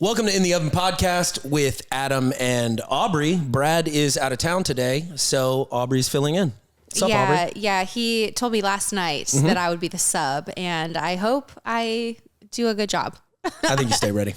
Welcome to In the Oven podcast with Adam and Aubrey. Brad is out of town today, so Aubrey's filling in. What's up, Aubrey? Yeah. He told me last night that I would be the sub, and I hope I do a good job. I think you stay ready.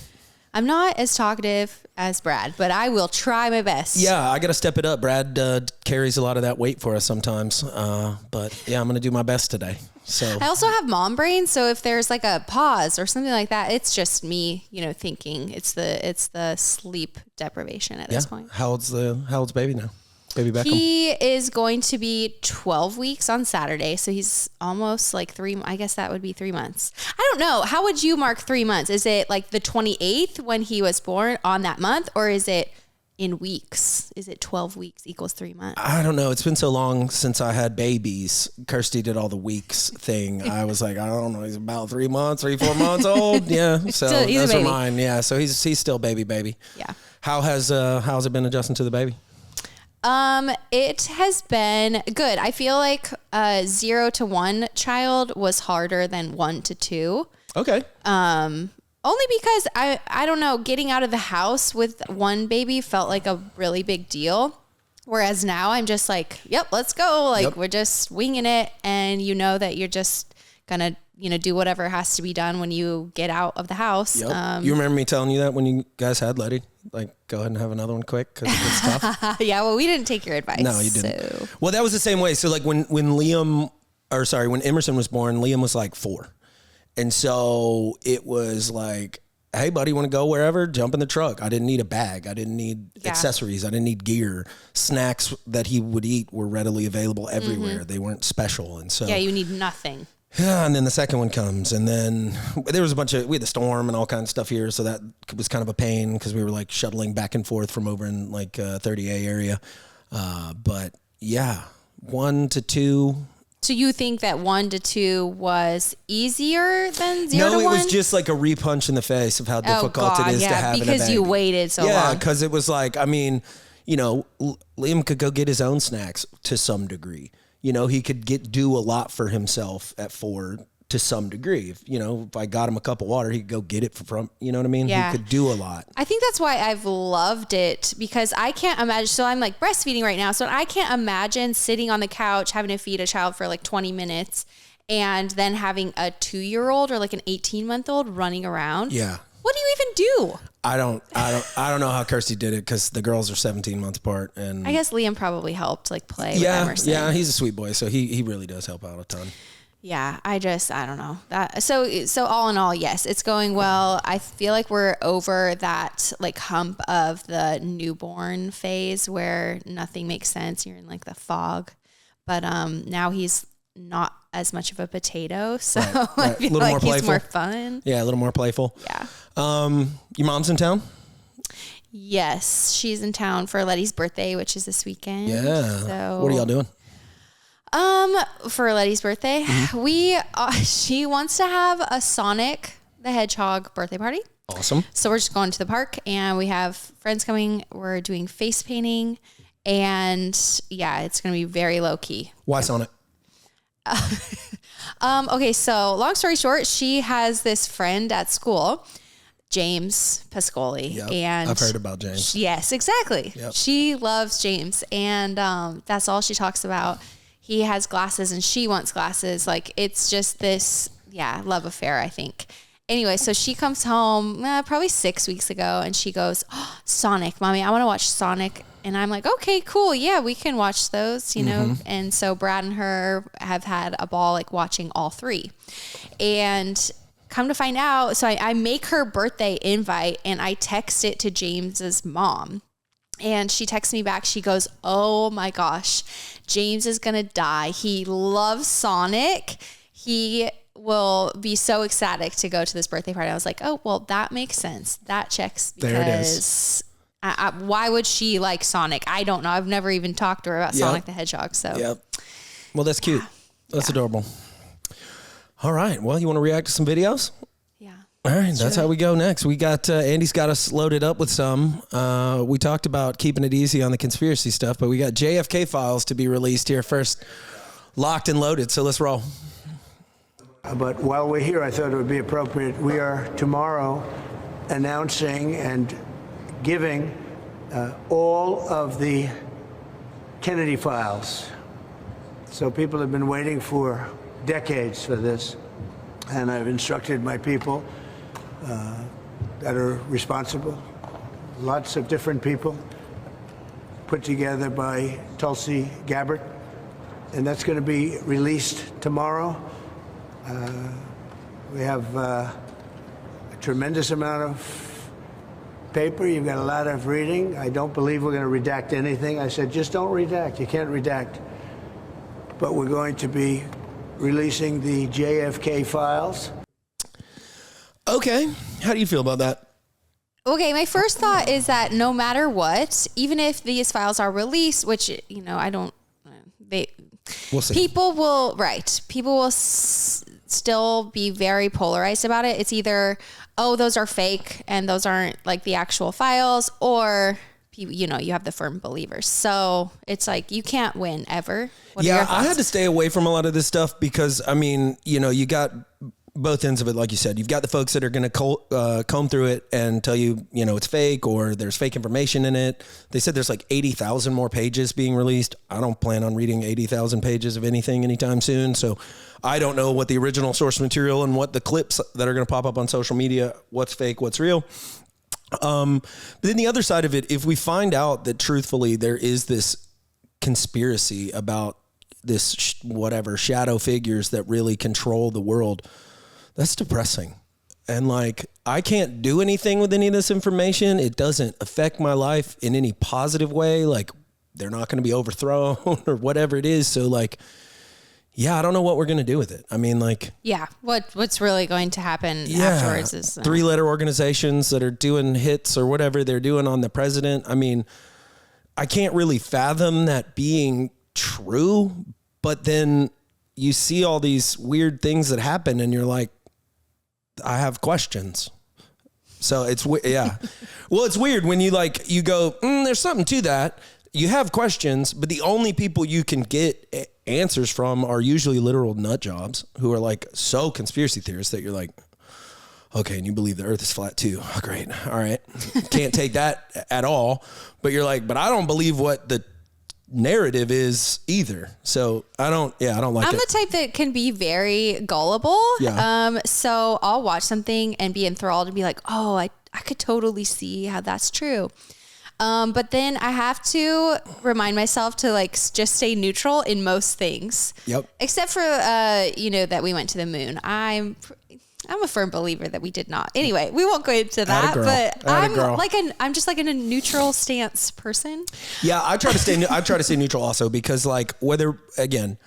I'm not as talkative as Brad, but I will try my best. Yeah, I got to step it up. Brad carries a lot of that weight for us sometimes, but yeah, I'm going to do my best today. So I also have mom brain, so if there's like a pause or something like that, it's just me, thinking. It's the sleep deprivation at this point. How old's baby now? Baby Beckham? He is going to be 12 weeks on Saturday, so he's almost like I guess that would be 3 months. I don't know. How would you mark 3 months? Is it like the 28th when he was born on that month, or is it in weeks? Is it 12 weeks equals 3 months? I don't know. It's been so long since I had babies. Kirsty did all the weeks thing. I was like, I don't know. He's about 3 months, 4 months old. Yeah. So those are mine. Yeah. So he's still baby. Yeah. How's it been adjusting to the baby? It has been good. I feel like 0 to 1 child was harder than 1 to 2. Okay. Only because I don't know, getting out of the house with one baby felt like a really big deal. Whereas now I'm just like, yep, let's go. We're just winging it. And you know that you're just gonna, do whatever has to be done when you get out of the house. Yep. You remember me telling you that when you guys had Letty? Like, go ahead and have another one quick because it gets tough. Yeah, well, we didn't take your advice. No, you didn't. So. Well, that was the same way. So like when Emerson was born, Liam was like 4. And so it was like, hey, buddy, you want to go wherever? Jump in the truck. I didn't need a bag. I didn't need accessories. I didn't need gear. Snacks that he would eat were readily available everywhere. They weren't special. And so yeah, you need nothing. Yeah, and then the second one comes, and then there was we had the storm and all kinds of stuff here, so that was kind of a pain because we were like shuttling back and forth from over in like 30A area. But yeah, 1 to 2. So you think that 1 to 2 was easier than 0 to 1? No, it was just like a re-punch in the face of how difficult it is to have because you waited so long. Yeah, because it was like, Liam could go get his own snacks to some degree. He could do a lot for himself at 4 to some degree. If I got him a cup of water, he could go get it from, you know what I mean? Yeah. He could do a lot. I think that's why I've loved it, because I can't imagine. So I'm like breastfeeding right now. So I can't imagine sitting on the couch having to feed a child for like 20 minutes and then having a 2-year-old or like an 18-month-old running around. Yeah. What do you even do? I don't know how Kirsty did it because the girls are 17 months apart, and I guess Liam probably helped like play with Emerson. Yeah, he's a sweet boy, so he really does help out a ton. Yeah, I don't know that. So all in all, yes, it's going well. I feel like we're over that like hump of the newborn phase where nothing makes sense. You're in like the fog, but now he's not as much of a potato, so right. I feel like he's more fun. Yeah, a little more playful. Yeah. Your mom's in town? Yes, she's in town for Letty's birthday, which is this weekend. Yeah. So what are y'all doing? For Letty's birthday, she wants to have a Sonic the Hedgehog birthday party. Awesome. So we're just going to the park, and we have friends coming. We're doing face painting, and yeah, it's going to be very low key. Why Sonic? Okay, so long story short, she has this friend at school, James Pascoli. Yep, and I've heard about James. Yes, exactly. Yep. She loves James, and that's all she talks about. He has glasses and she wants glasses. Like, it's just this, love affair, I think. Anyway, so she comes home probably 6 weeks ago, and she goes, "Oh, Sonic, Mommy, I want to watch Sonic." And I'm like, okay, cool. Yeah, we can watch those, know? And so Brad and her have had a ball like watching all 3. And come to find out, so I make her birthday invite and I text it to James's mom. And she texts me back. She goes, "Oh my gosh, James is going to die. He loves Sonic. He will be so ecstatic to go to this birthday party." I was like, oh, well, that makes sense. That checks, because there it is. Why would she like Sonic? I don't know. I've never even talked to her about Sonic the Hedgehog. So, yep. Well, that's cute. That's adorable. All right. Well, you want to react to some videos? Yeah. All right. That's how we go next. We got Andy's got us loaded up with some. We talked about keeping it easy on the conspiracy stuff, but we got JFK files to be released here first, locked and loaded. So let's roll. But while we're here, I thought it would be appropriate. We are tomorrow announcing and giving all of the Kennedy files. So people have been waiting for decades for this, and I've instructed my people that are responsible, lots of different people, put together by Tulsi Gabbard, and that's going to be released tomorrow. We have a tremendous amount of paper. You've got a lot of reading. I don't believe we're going to redact anything. I said, just don't redact. You can't redact. But we're going to be releasing the JFK files. Okay. How do you feel about that? Okay, my first thought is that no matter what, even if these files are released, which, you know, we'll see. People will still be very polarized about it. It's either, oh, those are fake and those aren't like the actual files, or, you know, you have the firm believers. So it's like, you can't win ever. Yeah, I had to stay away from a lot of this stuff because, I mean, you know, you got both ends of it. Like you said, you've got the folks that are going to comb through it and tell you, you know, it's fake or there's fake information in it. They said there's like 80,000 more pages being released. I don't plan on reading 80,000 pages of anything anytime soon. So I don't know what the original source material and what the clips that are going to pop up on social media, what's fake, what's real. But then the other side of it, if we find out that truthfully there is this conspiracy about this whatever shadow figures that really control the world, that's depressing. And like, I can't do anything with any of this information. It doesn't affect my life in any positive way. Like, they're not going to be overthrown or whatever it is. So like, yeah, I don't know what we're going to do with it. I mean, like, yeah, what's really going to happen afterwards is 3-letter organizations that are doing hits or whatever they're doing on the president. I mean, I can't really fathom that being true, but then you see all these weird things that happen and you're like, I have questions. So it's, yeah. Well, it's weird when you like, you go, there's something to that. You have questions, but the only people you can get answers from are usually literal nut jobs who are like so conspiracy theorists that you're like, okay, and you believe the earth is flat too. Oh, great. All right. Can't take that at all. But you're like, but I don't believe what the narrative is either. So I don't like it. I'm the type that can be very gullible. Yeah. So I'll watch something and be enthralled and be like, oh, I could totally see how that's true. But then I have to remind myself to like just stay neutral in most things. Yep. Except for, you know, that we went to the moon. I'm a firm believer that we did not. Anyway, we won't go into that, but I'm just like in a neutral stance person. Yeah, I try to stay neutral also because like whether, again,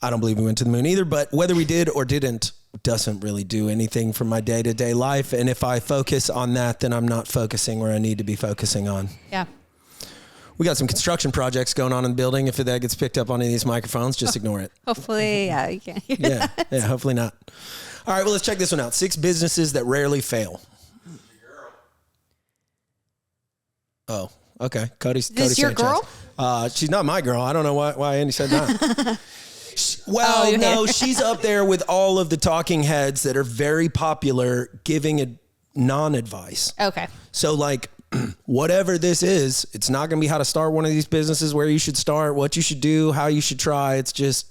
I don't believe we went to the moon either, but whether we did or didn't doesn't really do anything for my day-to-day life. And if I focus on that, then I'm not focusing where I need to be focusing on. Yeah. We got some construction projects going on in the building. If that gets picked up on any of these microphones, just ignore it. Hopefully, yeah, you can't hear that. Yeah, hopefully not. All right, well, let's check this one out. 6 businesses that rarely fail. Oh, okay. Cody's your girl? She's not my girl. I don't know why Andy said that. Well, no, she's up there with all of the talking heads that are very popular giving a non-advice. Okay. So like, whatever this is, it's not going to be how to start one of these businesses, where you should start, what you should do, how you should try. It's just,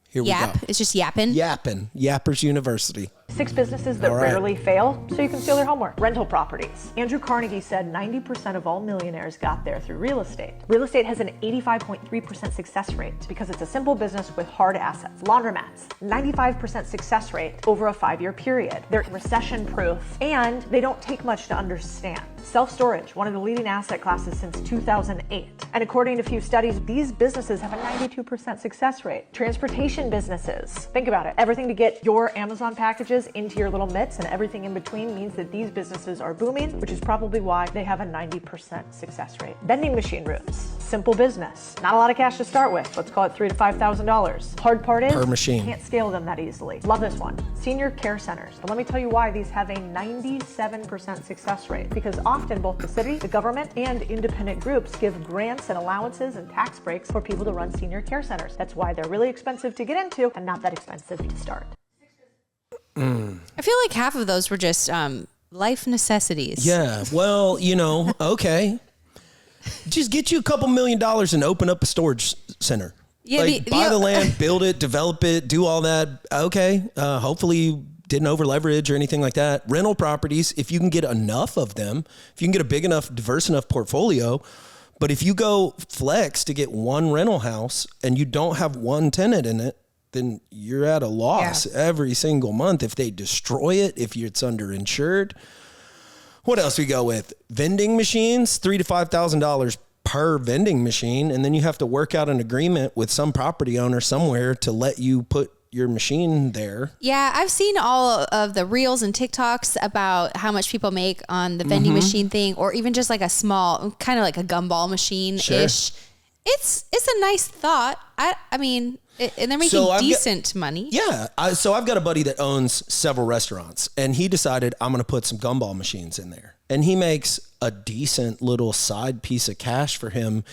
here we go. It's just yapping. Yappers University. 6 businesses that rarely fail, so you can steal their homework. Rental properties. Andrew Carnegie said 90% of all millionaires got there through real estate. Real estate has an 85.3% success rate because it's a simple business with hard assets. Laundromats, 95% success rate over a 5-year period. They're recession-proof, and they don't take much to understand. Self-storage, one of the leading asset classes since 2008. And according to a few studies, these businesses have a 92% success rate. Transportation businesses, think about it. Everything to get your Amazon packages into your little mitts and everything in between means that these businesses are booming, which is probably why they have a 90% success rate. Vending machine rooms, simple business. Not a lot of cash to start with. Let's call it $3,000 to $5,000. Hard part is, per machine. You can't scale them that easily. Love this one. Senior care centers. But let me tell you why these have a 97% success rate. Because often both the city, the government, and independent groups give grants and allowances and tax breaks for people to run senior care centers. That's why they're really expensive to get into and not that expensive to start. I feel like half of those were just life necessities. Yeah. Well, okay. Just get you a couple $1 million and open up a storage center. Yeah, buy the land, build it, develop it, do all that. Okay. Hopefully you didn't over leverage or anything like that. Rental properties, if you can get enough of them, if you can get a big enough, diverse enough portfolio. But if you go flex to get one rental house and you don't have one tenant in it, then you're at a loss every single month. If they destroy it, if it's underinsured. What else we go with? Vending machines, $3,000 to $5,000 per vending machine. And then you have to work out an agreement with some property owner somewhere to let you put your machine there. Yeah, I've seen all of the reels and TikToks about how much people make on the vending machine thing, or even just like a small, kind of like a gumball machine-ish. Sure. It's a nice thought. I mean, and they're making decent money. Yeah. So I've got a buddy that owns several restaurants, and he decided I'm going to put some gumball machines in there. And he makes a decent little side piece of cash for him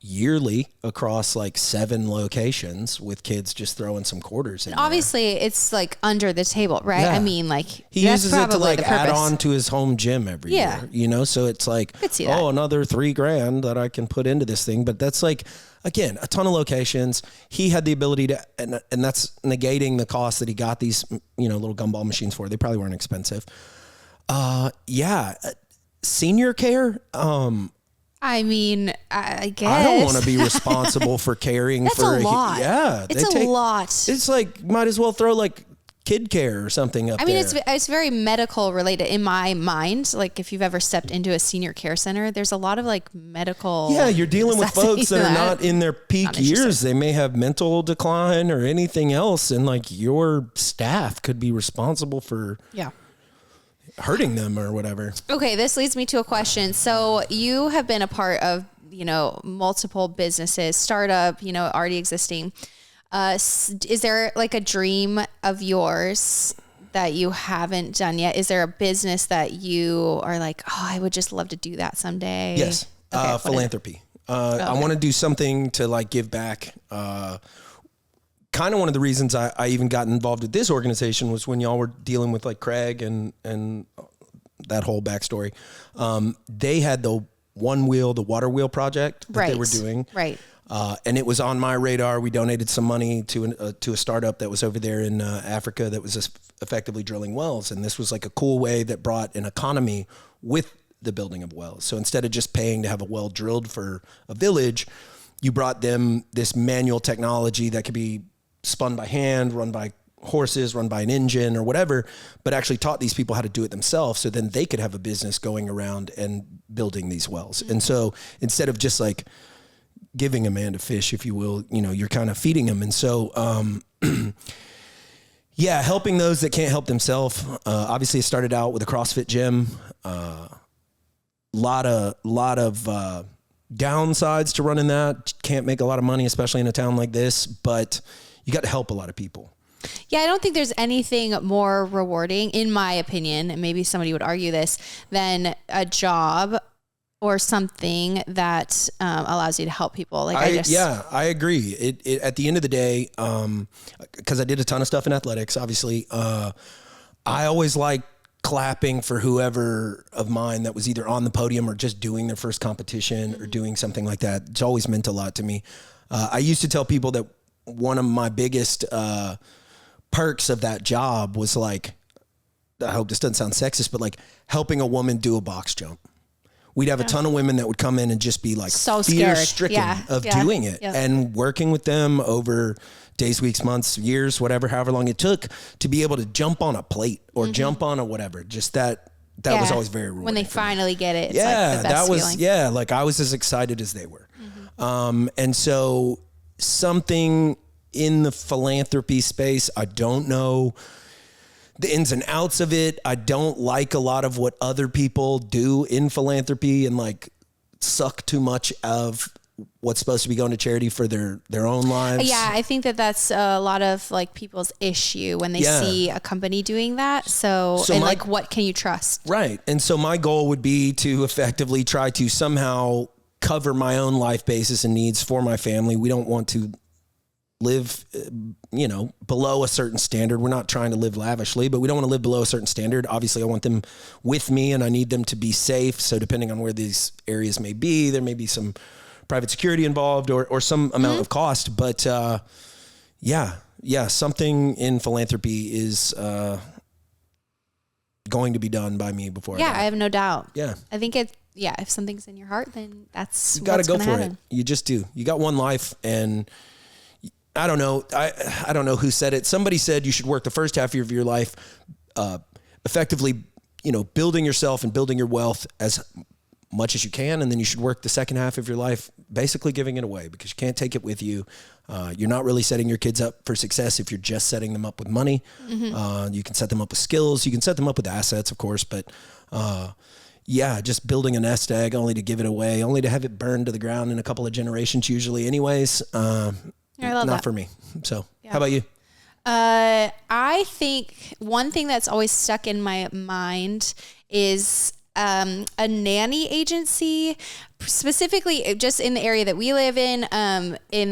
yearly across like 7 locations, with kids just throwing some quarters in. Obviously, it's like under the table, right? Yeah. I mean, like he uses it to like add on to his home gym every year, so it's like, another $3,000 that I can put into this thing. But that's like, again, a ton of locations. He had the ability to, and that's negating the cost that he got these, little gumball machines for. They probably weren't expensive. Senior care. I mean, I guess I don't want to be responsible for caring That's for a lot. It's a lot. It's like, might as well throw like kid care or something up there. I mean, it's very medical related in my mind. Like if you've ever stepped into a senior care center, there's a lot of like medical. Yeah, you're dealing with folks that are not in their peak years. They may have mental decline or anything else, and like your staff could be responsible for hurting them or whatever. Okay, this leads me to a question. So you have been a part of, multiple businesses, startup, already existing. Is there like a dream of yours that you haven't done yet? Is there a business that you are like, I would just love to do that someday? Yes. Philanthropy. I want to do something to like give back. Kind of one of the reasons I even got involved with this organization was when y'all were dealing with like Craig and that whole backstory. They had the water wheel project that they were doing. Right. And it was on my radar. We donated some money to a startup that was over there in Africa that was effectively drilling wells. And this was like a cool way that brought an economy with the building of wells. So instead of just paying to have a well drilled for a village, you brought them this manual technology that could be spun by hand, run by horses, run by an engine or whatever, but actually taught these people how to do it themselves. So then they could have a business going around and building these wells. Mm-hmm. And so instead of just like giving a man a fish, if you will, you're kind of feeding them. And so, helping those that can't help themselves. Obviously it started out with a CrossFit gym, lot of downsides to running that. Can't make a lot of money, especially in a town like this, but you got to help a lot of people. Yeah, I don't think there's anything more rewarding, in my opinion, and maybe somebody would argue this, than a job or something that allows you to help people. Like I agree. It at the end of the day, because I did a ton of stuff in athletics, obviously, I always like clapping for whoever of mine that was either on the podium or just doing their first competition or doing something like that. It's always meant a lot to me. I used to tell people that one of my biggest perks of that job was like, I hope this doesn't sound sexist, but like helping a woman do a box jump. We'd have a ton of women that would come in and just be like so fear-stricken of doing it and working with them over days, weeks, months, years, whatever, however long it took to be able to jump on a plate or jump on a whatever. Just that was always very rewarding. When they finally get it, it's like the best feeling. Like I was as excited as they were. And so something in the philanthropy space, I don't know the ins and outs of it. I don't like a lot of what other people do in philanthropy and like suck too much of what's supposed to be going to charity for their own lives. Yeah, I think that a lot of like people's issue when they see a company doing that. So what can you trust? Right. And so my goal would be to effectively try to somehow cover my own life basis and needs for my family. We don't want to live, below a certain standard. We're not trying to live lavishly, but we don't want to live below a certain standard. Obviously, I want them with me and I need them to be safe. So depending on where these areas may be, there may be some private security involved or some amount of cost. But something in philanthropy is going to be done by me before I die. I have no doubt. Yeah. I think if something's in your heart, then that's you got to go for happen. it. You just do. You got one life, and I don't know. I don't know who said it. Somebody said you should work the first half of your life effectively, building yourself and building your wealth as much as you can, and then you should work the second half of your life basically giving it away, because you can't take it with you. You're not really setting your kids up for success if you're just setting them up with money. You can set them up with skills. You can set them up with assets, of course, but just building a nest egg only to give it away, only to have it burned to the ground in a couple of generations usually anyways. Not for me. So how about you? I think one thing that's always stuck in my mind is a nanny agency, specifically just in the area that we live in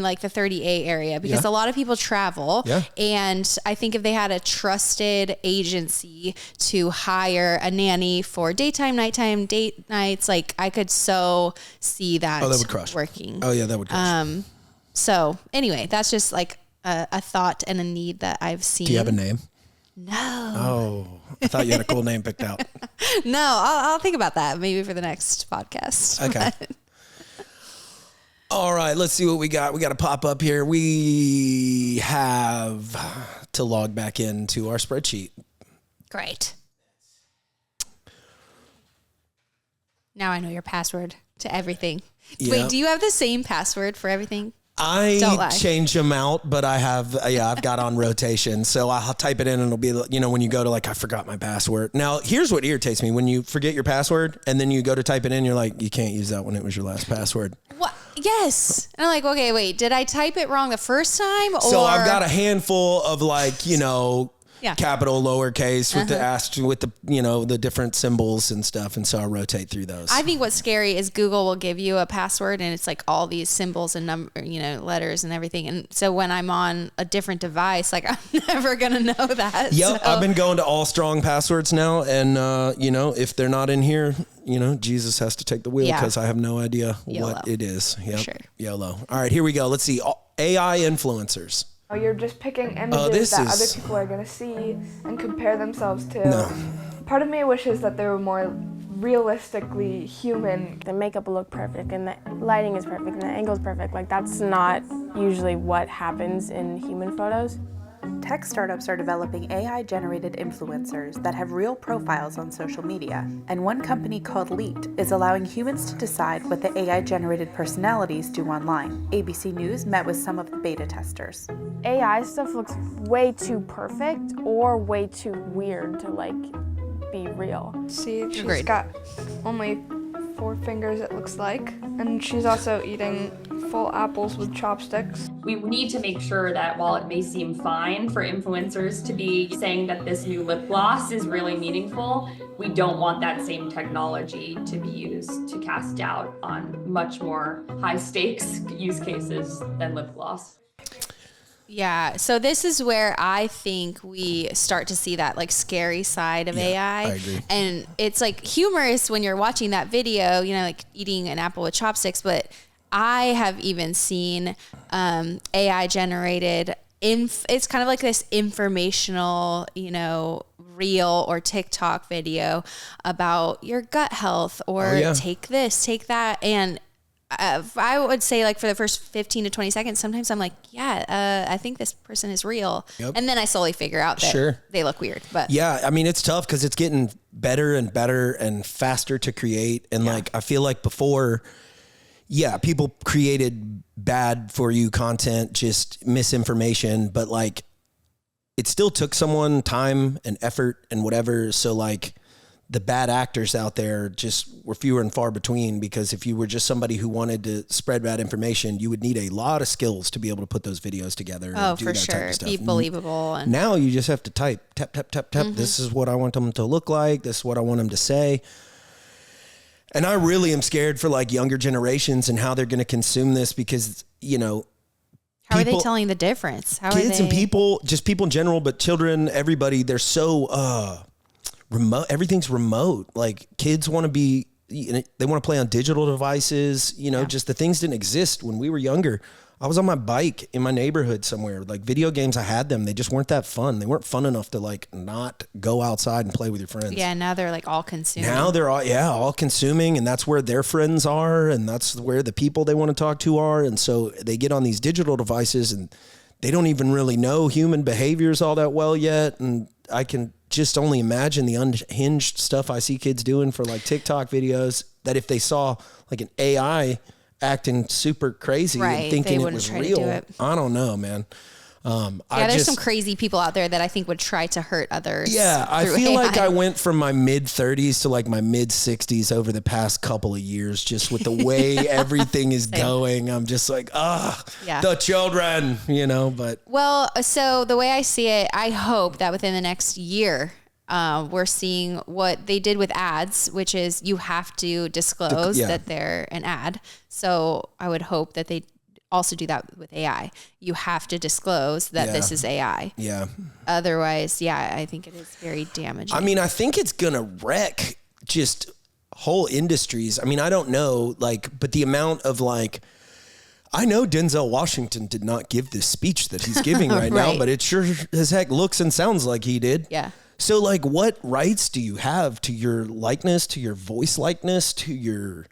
like the 30A area, because a lot of people travel. Yeah. And I think if they had a trusted agency to hire a nanny for daytime, nighttime, date nights, like I could so see that, that would crush. Working. Oh yeah, that would crush. So anyway, that's just like a thought and a need that I've seen. Do you have a name? No. Oh, I thought you had a cool name picked out. No, I'll think about that maybe for the next podcast. Okay. All right, let's see what we got. We got to pop up here. We have to log back into our spreadsheet. Great. Now I know your password to everything. Yeah. Wait, do you have the same password for everything? I change them out, but I've got on rotation. So I'll type it in and it'll be, when you go to I forgot my password. Now, here's what irritates me. When you forget your password and then you go to type it in, you're like, you can't use that when it was your last password. What? Yes. And I'm like, okay, wait, did I type it wrong the first time? Or? So I've got a handful of capital, lowercase with the asterisk, with the, the different symbols and stuff. And so I rotate through those. I think what's scary is Google will give you a password and it's like all these symbols and letters and everything. And so when I'm on a different device, like I'm never going to know that. Yep. So. I've been going to all strong passwords now. And, if they're not in here, Jesus has to take the wheel because I have no idea what it is. Yep. Sure. YOLO. All right, here we go. Let's see. AI influencers. You're just picking images that other people are going to see and compare themselves to. No. Part of me wishes that they were more realistically human. The makeup will look perfect and the lighting is perfect and the angle's perfect. Like that's not usually what happens in human photos. Tech startups are developing AI-generated influencers that have real profiles on social media, and one company called Leet is allowing humans to decide what the AI-generated personalities do online. ABC News met with some of the beta testers. AI stuff looks way too perfect or way too weird to be real. See, she's got only 4 fingers, it looks like, and she's also eating full apples with chopsticks. We need to make sure that while it may seem fine for influencers to be saying that this new lip gloss is really meaningful, we don't want that same technology to be used to cast doubt on much more high stakes use cases than lip gloss. Yeah, so this is where I think we start to see that scary side of AI. I agree. And it's humorous when you're watching that video, eating an apple with chopsticks, but I have even seen AI generated it's kind of like this informational, reel or TikTok video about your gut health or take this, take that. And I would say for the first 15 to 20 seconds, sometimes I'm like, I think this person is real. Yep. And then I slowly figure out that they look weird. But yeah, I mean, it's tough because it's getting better and better and faster to create. And I feel like before, people created bad for you content, just misinformation, but it still took someone time and effort and whatever. So the bad actors out there just were fewer and far between, because if you were just somebody who wanted to spread bad information, you would need a lot of skills to be able to put those videos together. Oh, for sure. Be believable. And now you just have to tap. Mm-hmm. This is what I want them to look like. This is what I want them to say. And I really am scared for younger generations and how they're going to consume this, because, How are they telling the difference? How kids and people, just people in general, but children, everybody, they're so remote. Everything's remote. Like kids want to be, they want to play on digital devices. Just the things didn't exist when we were younger. I was on my bike in my neighborhood somewhere. Like video games, I had them. They just weren't that fun. They weren't fun enough to like not go outside and play with your friends. Yeah, now they're like all consuming. Now they're all consuming, and that's where their friends are, and that's where the people they want to talk to are. And so they get on these digital devices, and they don't even really know human behaviors all that well yet. And I can just only imagine the unhinged stuff I see kids doing for like TikTok videos, that if they saw like an AI acting super crazy and thinking it was real. I don't know, man. There's some crazy people out there that I think would try to hurt others. Yeah, I feel like I went from my mid 30s to like my mid 60s over the past couple of years, just with the way everything is going. I'm just like, the children, but. Well, so the way I see it, I hope that within the next year, we're seeing what they did with ads, which is you have to disclose that they're an ad. So I would hope that they also do that with AI. You have to disclose that this is AI. Yeah. Otherwise, I think it is very damaging. I mean, I think it's going to wreck just whole industries. I mean, I don't know, but the amount of I know Denzel Washington did not give this speech that he's giving right now, but it sure as heck looks and sounds like he did. Yeah. So what rights do you have to your likeness, to your voice likeness, to your,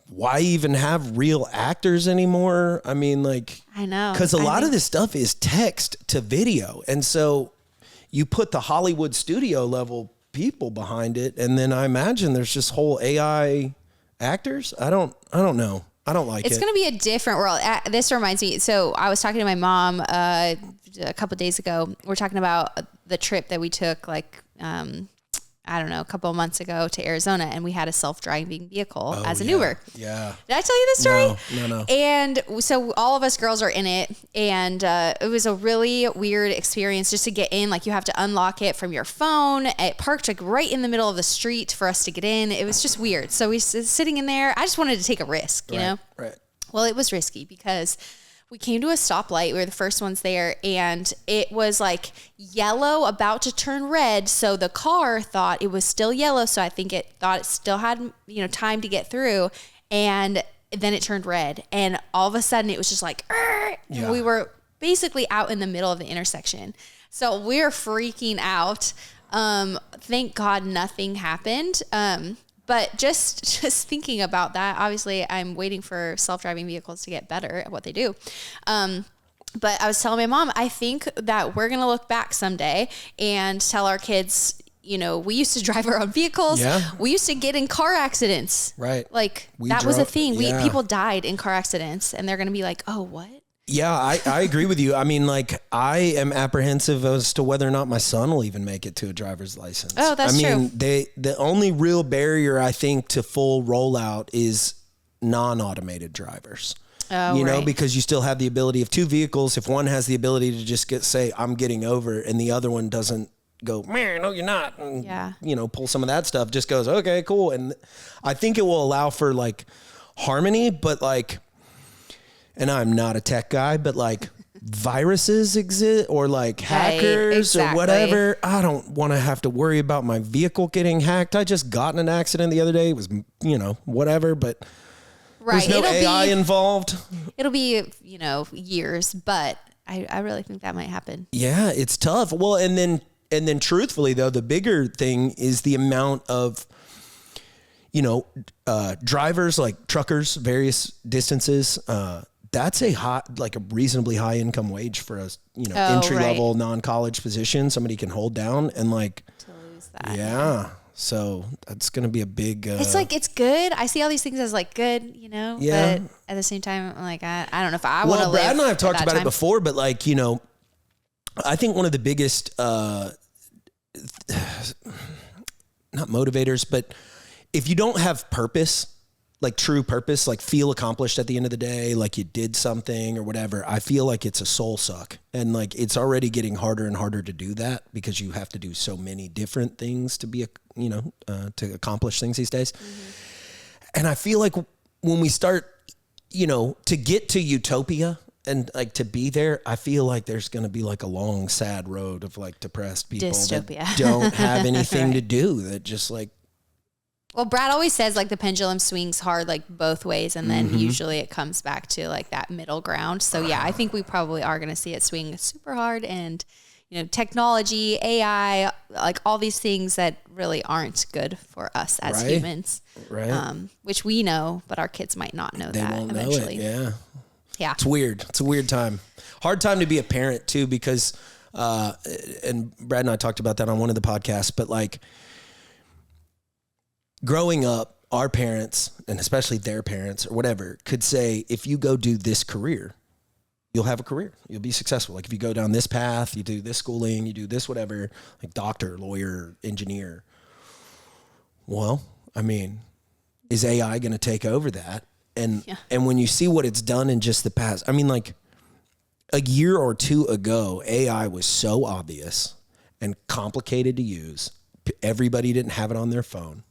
why even have real actors anymore? I mean, I know. Because a lot of this stuff is text to video. And so you put the Hollywood studio level people behind it. And then I imagine there's just whole AI actors. I don't know. I don't like it. It's going to be a different world. This reminds me. So I was talking to my mom a couple of days ago. We're talking about the trip that we took a couple of months ago to Arizona, and we had a self-driving vehicle as an Uber. Yeah. Did I tell you this story? No. And so all of us girls are in it, and it was a really weird experience just to get in. You have to unlock it from your phone. It parked right in the middle of the street for us to get in. It was just weird. So we sitting in there. I just wanted to take a risk, you know? Right. Well, it was risky because we came to a stoplight. We were the first ones there, and it was yellow about to turn red. So the car thought it was still yellow. So I think it thought it still had, time to get through. And then it turned red. And all of a sudden it was just and we were basically out in the middle of the intersection. So we were freaking out. Thank God nothing happened. But just thinking about that, obviously I'm waiting for self-driving vehicles to get better at what they do. But I was telling my mom, I think that we're going to look back someday and tell our kids, we used to drive our own vehicles. Yeah. We used to get in car accidents. Right. That was a thing. People died in car accidents, and they're going to be like, oh, what? Yeah, I agree with you. I mean, I am apprehensive as to whether or not my son will even make it to a driver's license. Oh, that's true. The only real barrier, I think, to full rollout is non-automated drivers. Oh, because you still have the ability of two vehicles. If one has the ability to just say, I'm getting over, and the other one doesn't go, man, no, you're not. And, pull some of that stuff, just goes, okay, cool. And I think it will allow for harmony, but and I'm not a tech guy, but viruses exist or hackers or whatever. I don't want to have to worry about my vehicle getting hacked. I just got in an accident the other day. It was, whatever, but there's no AI involved. It'll be, years, but I really think that might happen. Yeah, it's tough. Well, and then truthfully though, the bigger thing is the amount of, drivers, truckers, various distances, that's a reasonably high income wage for a entry level non-college position. Somebody can hold down and to lose that. Yeah. So that's going to be a big, it's it's good. I see all these things as good, Yeah. But at the same time, I'm I don't know if I want to live. Brad and I have talked about it before, but I think one of the biggest, not motivators, but if you don't have purpose, true purpose, feel accomplished at the end of the day, you did something or whatever, I feel it's a soul suck. And it's already getting harder and harder to do that because you have to do so many different things to be, to accomplish things these days. Mm-hmm. And I feel when we start, to get to utopia and like to be there, I feel like there's going to be like a long, sad road of like depressed people Dystopia. that don't have anything to do, that just like. Well, Brad always says like the pendulum swings hard like both ways, and then usually it comes back to like that middle ground. So yeah, I think we probably are going to see it swing super hard, and technology, AI, like all these things that really aren't good for us as humans, right? Which we know, but our kids might not know that won't eventually. Know it. Yeah. It's weird. It's a weird time. Hard time to be a parent too, because, and Brad and I talked about that on one of the podcasts, but like growing up, our parents, and especially their parents or whatever, could say, if you go do this career, you'll have a career. You'll be successful. Like if you go down this path, you do this schooling, you do this, whatever, like doctor, lawyer, engineer. Well, I mean, is AI going to take over that? And when you see what it's done in just the past, I mean, like a year or two ago, AI was so obvious and complicated to use. Everybody didn't have it on their phone.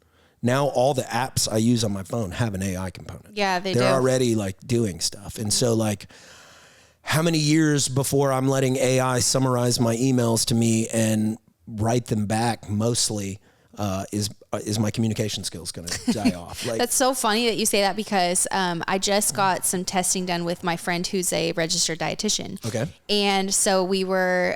Now all the apps I use on my phone have an AI component. Yeah, they're already like doing stuff. And so like, how many years before I'm letting AI summarize my emails to me and write them back mostly is my communication skills going to die off? Like, that's so funny that you say that, because I just got some testing done with my friend who's a registered dietitian. Okay. And so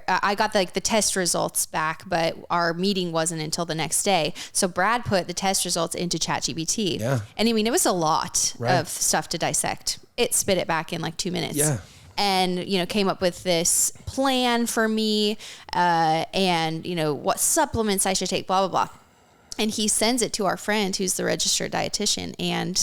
I got the test results back, but our meeting wasn't until the next day. So Brad put the test results into ChatGPT. Yeah. And I mean, it was a lot of stuff to dissect. It spit it back in like 2 minutes. Yeah. And, came up with this plan for me, and, what supplements I should take, blah, blah, blah. And he sends it to our friend who's the registered dietitian. And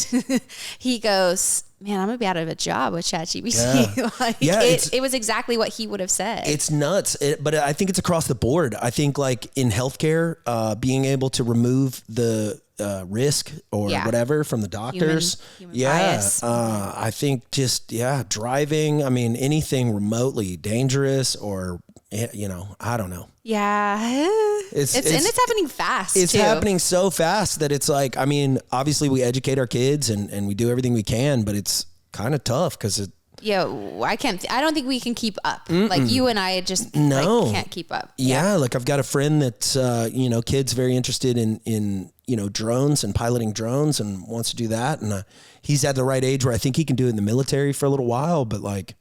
he goes, man, I'm going to be out of a job with ChatGPT. Yeah. It was exactly what he would have said. It's nuts. But I think it's across the board. I think like in healthcare, being able to remove the risk or whatever from the doctors. Human bias. I think just, driving. I mean, anything remotely dangerous or, I don't know. Yeah. It's happening fast. It's happening so fast that it's like, I mean, obviously we educate our kids and we do everything we can, but it's kind of tough because I don't think we can keep up. Like you and I just can't keep up. Yeah. Like I've got a friend that's, kid's very interested in drones and piloting drones and wants to do that. And he's at the right age where I think he can do it in the military for a little while, but like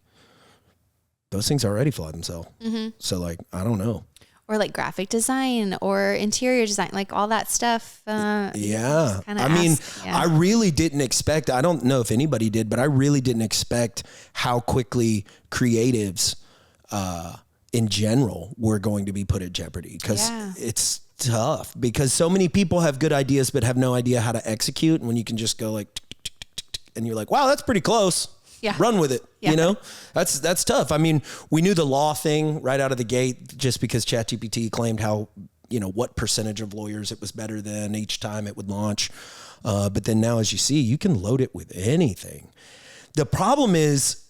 those things already fly themselves. Mm-hmm. So like, I don't know. Or like graphic design or interior design, like all that stuff. I really didn't expect, I don't know if anybody did, but I really didn't expect how quickly creatives in general were going to be put at jeopardy, because it's tough, because so many people have good ideas but have no idea how to execute. And when you can just go like, and you're like, wow, that's pretty close. Yeah. Run with it. Yeah. That's tough. I mean, we knew the law thing right out of the gate just because ChatGPT claimed how, what percentage of lawyers it was better than each time it would launch. But then now, as you see, you can load it with anything. The problem is,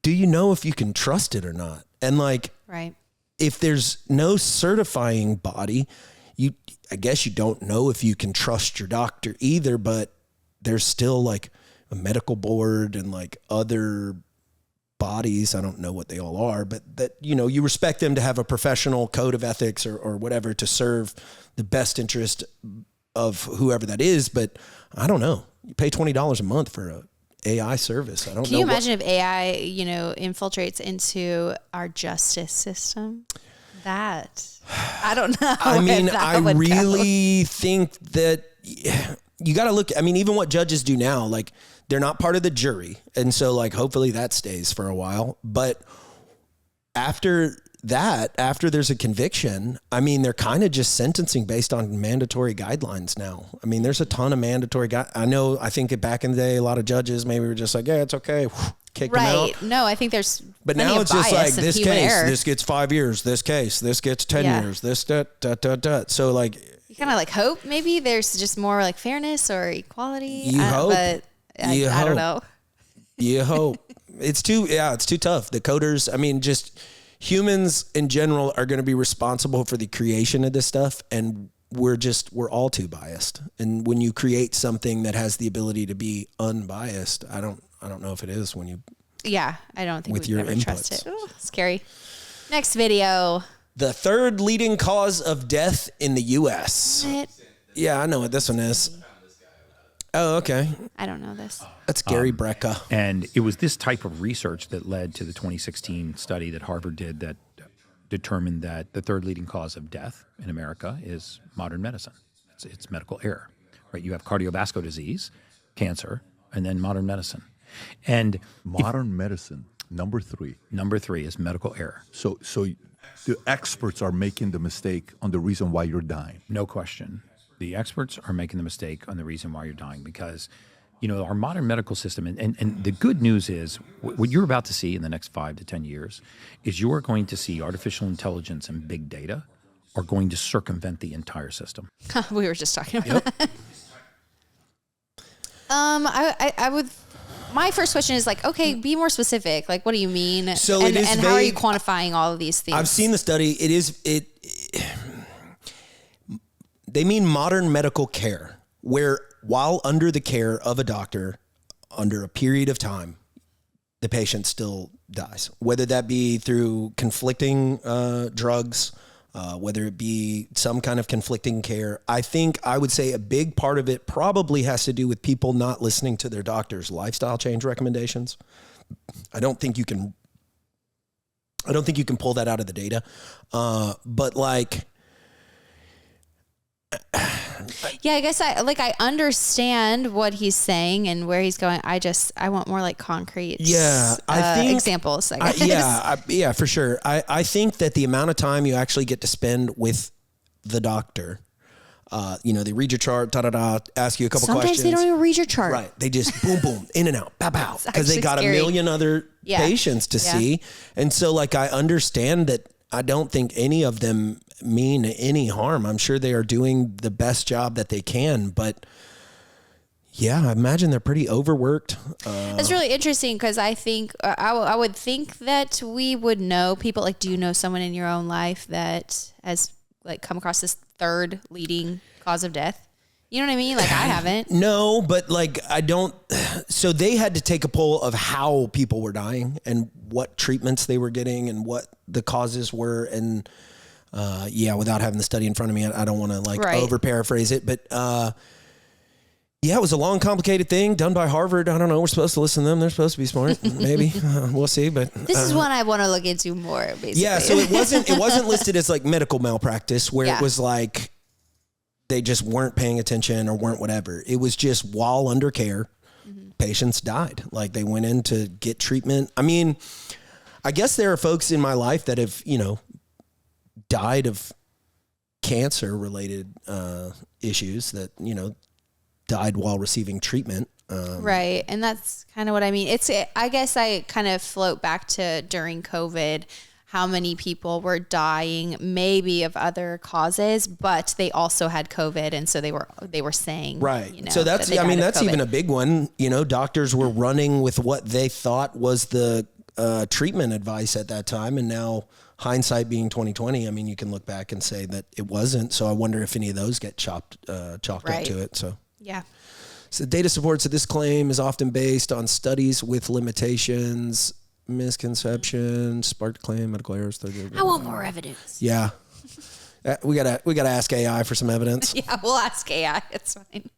do you know if you can trust it or not? And like, if there's no certifying body, I guess you don't know if you can trust your doctor either, but there's still like a medical board and like other bodies. I don't know what they all are, but that, you respect them to have a professional code of ethics or whatever to serve the best interest of whoever that is. But I don't know. You pay $20 a month for a AI service. I don't know. Can you imagine if AI, infiltrates into our justice system? I don't know. I mean, I really think that you got to look, I mean, even what judges do now, like they're not part of the jury. And so like, hopefully that stays for a while, but after there's a conviction, I mean, they're kind of just sentencing based on mandatory guidelines now. I mean, there's a ton of mandatory I think back in the day, a lot of judges maybe were just like, yeah, it's okay. Kick them out. No, I think there's but now it's just like this case, this gets 5 years, this case, this gets 10 years, this, So like, you kind of like hope maybe there's just more like fairness or equality. You hope. But I don't know. You hope. It's too tough. The coders, I mean, just humans in general are going to be responsible for the creation of this stuff. And we're all too biased. And when you create something that has the ability to be unbiased, I don't know if it is when you Yeah, I don't think with we'd your ever trust inputs. it. Ooh, scary. Next video. The third leading cause of death in the U.S. What? Yeah, I know what this one is. Oh, okay. I don't know this. That's Gary Brecka. And it was this type of research that led to the 2016 study that Harvard did that determined that the third leading cause of death in America is modern medicine. It's medical error, right? You have cardiovascular disease, cancer, and then modern medicine. And modern medicine, number 3. Number 3 is medical error. So the experts are making the mistake on the reason why you're dying. No question. The experts are making the mistake on the reason why you're dying because, you know, our modern medical system, and the good news is what you're about to see in the next 5 to 10 years is you are going to see artificial intelligence and big data are going to circumvent the entire system. We were just talking about that. I would. My first question is like, okay, be more specific. Like, what do you mean? So and, it is and vague. how are you quantifying all of these things? I've seen the study. They mean modern medical care, where while under the care of a doctor, under a period of time, the patient still dies. Whether that be through conflicting drugs, whether it be some kind of conflicting care. I would say a big part of it probably has to do with people not listening to their doctor's lifestyle change recommendations. I don't think you can pull that out of the data. But like, yeah, I guess I understand what he's saying and where he's going. I want more like concrete I think examples. I guess. Yeah, for sure. I think that the amount of time you actually get to spend with the doctor, they read your chart, ask you a couple questions. Sometimes they don't even read your chart. Right. They just boom, boom, in and out, pow, pow, because they got scary. a million other patients to see. And so like, I understand that. I don't think any of them mean any harm. I'm sure they are doing the best job that they can, but yeah, I imagine they're pretty overworked. It's really interesting because I think I would think that we would know people. Like, do you know someone in your own life that has like come across this third leading cause of death? You know what I mean? Like, I haven't. No, but like, I don't. So they had to take a poll of how people were dying and what treatments they were getting and what the causes were. And without having the study in front of me, I don't want to over paraphrase it, but it was a long, complicated thing done by Harvard. I don't know. We're supposed to listen to them. They're supposed to be smart. Maybe we'll see. But this is one I want to look into more. Basically, yeah. So it wasn't listed as like medical malpractice, where it was like they just weren't paying attention or weren't whatever. It was just while under care, patients died. Like, they went in to get treatment. I mean, I guess there are folks in my life that have, died of cancer related issues that, died while receiving treatment. Right. And that's kind of what I mean. I guess I kind of float back to during COVID, how many people were dying maybe of other causes, but they also had COVID. And so they were saying, right. So that's even a big one. Doctors were running with what they thought was the treatment advice at that time. And now, hindsight being 2020, I mean, you can look back and say that it wasn't. So I wonder if any of those get chalked up to it. So, yeah. So data supports that this claim is often based on studies with limitations, misconceptions, sparked claim, medical errors. I want more evidence. Yeah. We gotta ask AI for some evidence. Yeah, we'll ask AI. It's fine.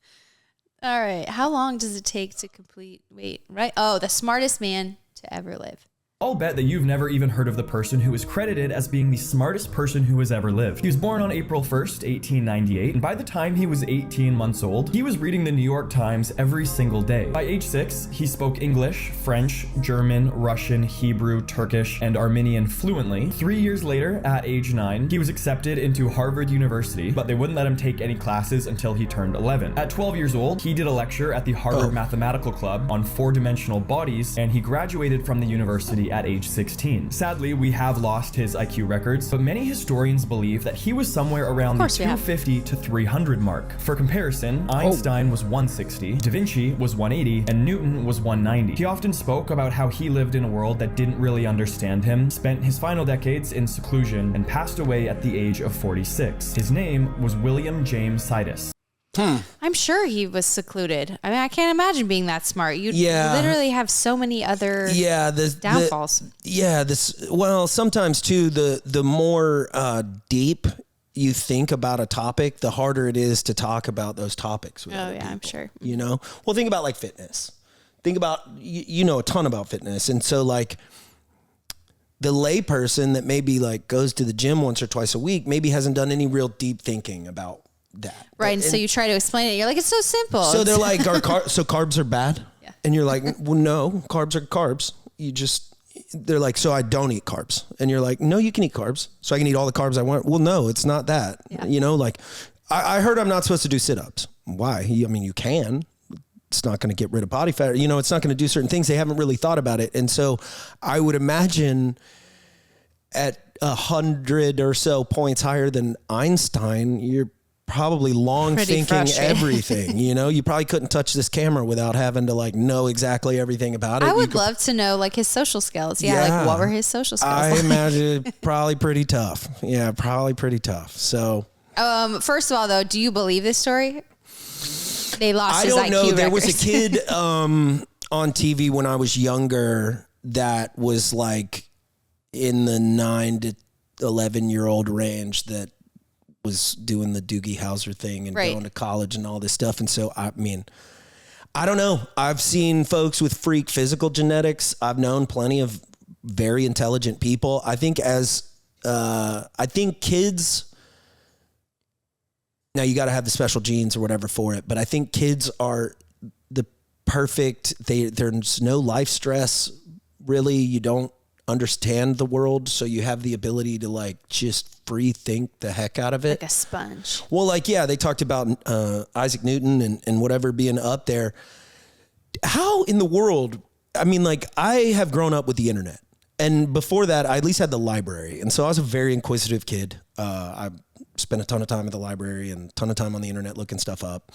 All right. How long does it take to complete? The smartest man to ever live. I'll bet that you've never even heard of the person who is credited as being the smartest person who has ever lived. He was born on April 1st, 1898, and by the time he was 18 months old, he was reading the New York Times every single day. By age 6, he spoke English, French, German, Russian, Hebrew, Turkish, and Armenian fluently. 3 years later, at age 9, he was accepted into Harvard University, but they wouldn't let him take any classes until he turned 11. At 12 years old, he did a lecture at the Harvard Mathematical Club on four-dimensional bodies, and he graduated from the university at age 16. Sadly, we have lost his IQ records, but many historians believe that he was somewhere around the 250 to 300 mark. For comparison, Einstein was 160, Da Vinci was 180, and Newton was 190. He often spoke about how he lived in a world that didn't really understand him, spent his final decades in seclusion, and passed away at the age of 46. His name was William James Sidis. I'm sure he was secluded. I mean, I can't imagine being that smart. You literally have so many other downfalls. Sometimes too, the more deep you think about a topic, the harder it is to talk about those topics with other people, I'm sure. You know? Well, think about like fitness. Think about, you know a ton about fitness. And so like the lay person that maybe like goes to the gym once or twice a week, maybe hasn't done any real deep thinking about that. Right. And so you try to explain it. You're like, it's so simple. So they're like, so carbs are bad? Yeah. And you're like, well, no, carbs are carbs. They're like, so I don't eat carbs. And you're like, no, you can eat carbs. So I can eat all the carbs I want. Well, no, it's not that. Yeah. You know, like I heard I'm not supposed to do sit-ups. Why? I mean, you can. It's not going to get rid of body fat. You know, it's not going to do certain things. They haven't really thought about it. And so I would imagine at 100 or so points higher than Einstein, you're probably thinking everything, you know, you probably couldn't touch this camera without having to like know exactly everything about it. I would love to know like his social skills. Like what were his social skills? I imagine probably pretty tough. Yeah, probably pretty tough. So, first of all though, do you believe this story? They lost his IQ I don't know. records. There was a kid on TV when I was younger that was like in the 9 to 11-year-old range that was doing the Doogie Howser thing and going to college and all this stuff. And so, I mean, I don't know. I've seen folks with freak physical genetics. I've known plenty of very intelligent people. I think kids, now you got to have the special genes or whatever for it, but I think kids are the perfect, there's no life stress really. You don't understand the world, so you have the ability to like just free think the heck out of it, like a sponge. Well, like they talked about Isaac Newton and whatever being up there. How in the world? I mean, like I have grown up with the internet, and before that, I at least had the library, and so I was a very inquisitive kid. I spent a ton of time at the library and a ton of time on the internet looking stuff up.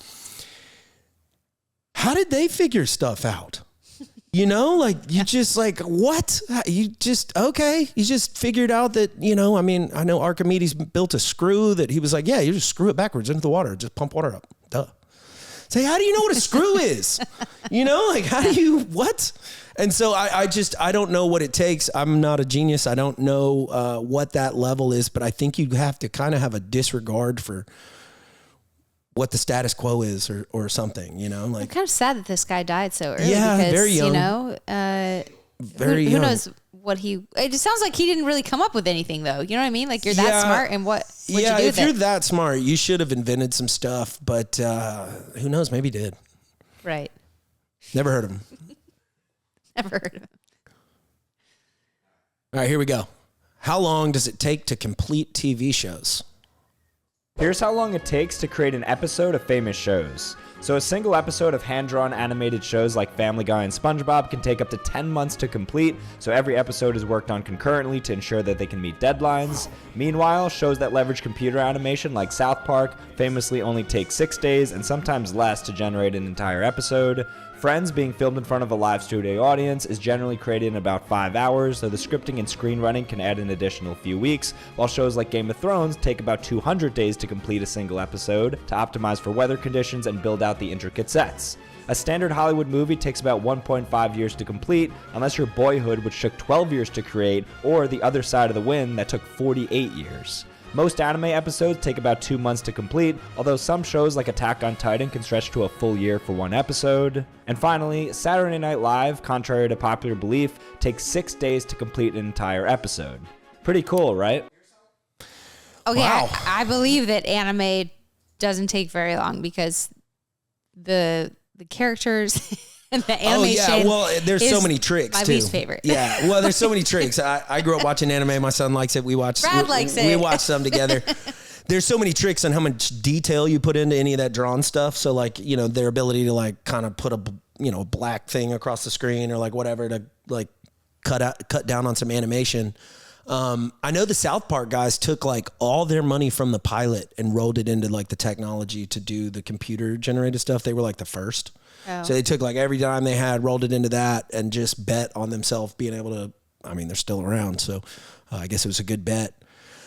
How did they figure stuff out? You know, like you just like, what? You just figured out that, you know, I mean, I know Archimedes built a screw that he was like, you just screw it backwards into the water. Just pump water up. Duh. Say, how do you know what a screw is? You know, like how do you, what? And so I don't know what it takes. I'm not a genius. I don't know what that level is, but I think you have to kind of have a disregard for what the status quo is or something, you know, like I'm kind of sad that this guy died so early because, very young. You know, very who young. knows what it just sounds like he didn't really come up with anything though. You know what I mean? Like you're that smart and what'd you do if you're that smart, you should have invented some stuff, but who knows? Maybe he did. Right. Never heard of him. Never heard of him. All right, here we go. How long does it take to complete TV shows? Here's how long it takes to create an episode of famous shows. So a single episode of hand-drawn animated shows like Family Guy and SpongeBob can take up to 10 months to complete, so every episode is worked on concurrently to ensure that they can meet deadlines. Meanwhile, shows that leverage computer animation like South Park famously only take 6 days and sometimes less to generate an entire episode. Friends, being filmed in front of a live studio audience, is generally created in about 5 hours, so the scripting and screenwriting can add an additional few weeks, while shows like Game of Thrones take about 200 days to complete a single episode, to optimize for weather conditions and build out the intricate sets. A standard Hollywood movie takes about 1.5 years to complete, unless your Boyhood, which took 12 years to create, or The Other Side of the Wind, that took 48 years. Most anime episodes take about 2 months to complete, although some shows like Attack on Titan can stretch to a full year for one episode. And finally, Saturday Night Live, contrary to popular belief, takes 6 days to complete an entire episode. Pretty cool, right? Okay, wow. I believe that anime doesn't take very long because the characters and the animation. Oh yeah, well, there's so many tricks. My least favorite. Yeah, well, there's so many tricks. I grew up watching anime. My son likes it. We watch some together. There's so many tricks on how much detail you put into any of that drawn stuff. So like, you know, their ability to like kind of put a black thing across the screen or like whatever to like cut down on some animation. I know the South Park guys took like all their money from the pilot and rolled it into like the technology to do the computer generated stuff. They were like the first. Oh. So they took like every dime they had, rolled it into that, and just bet on themselves being able to. I mean, they're still around, so I guess it was a good bet.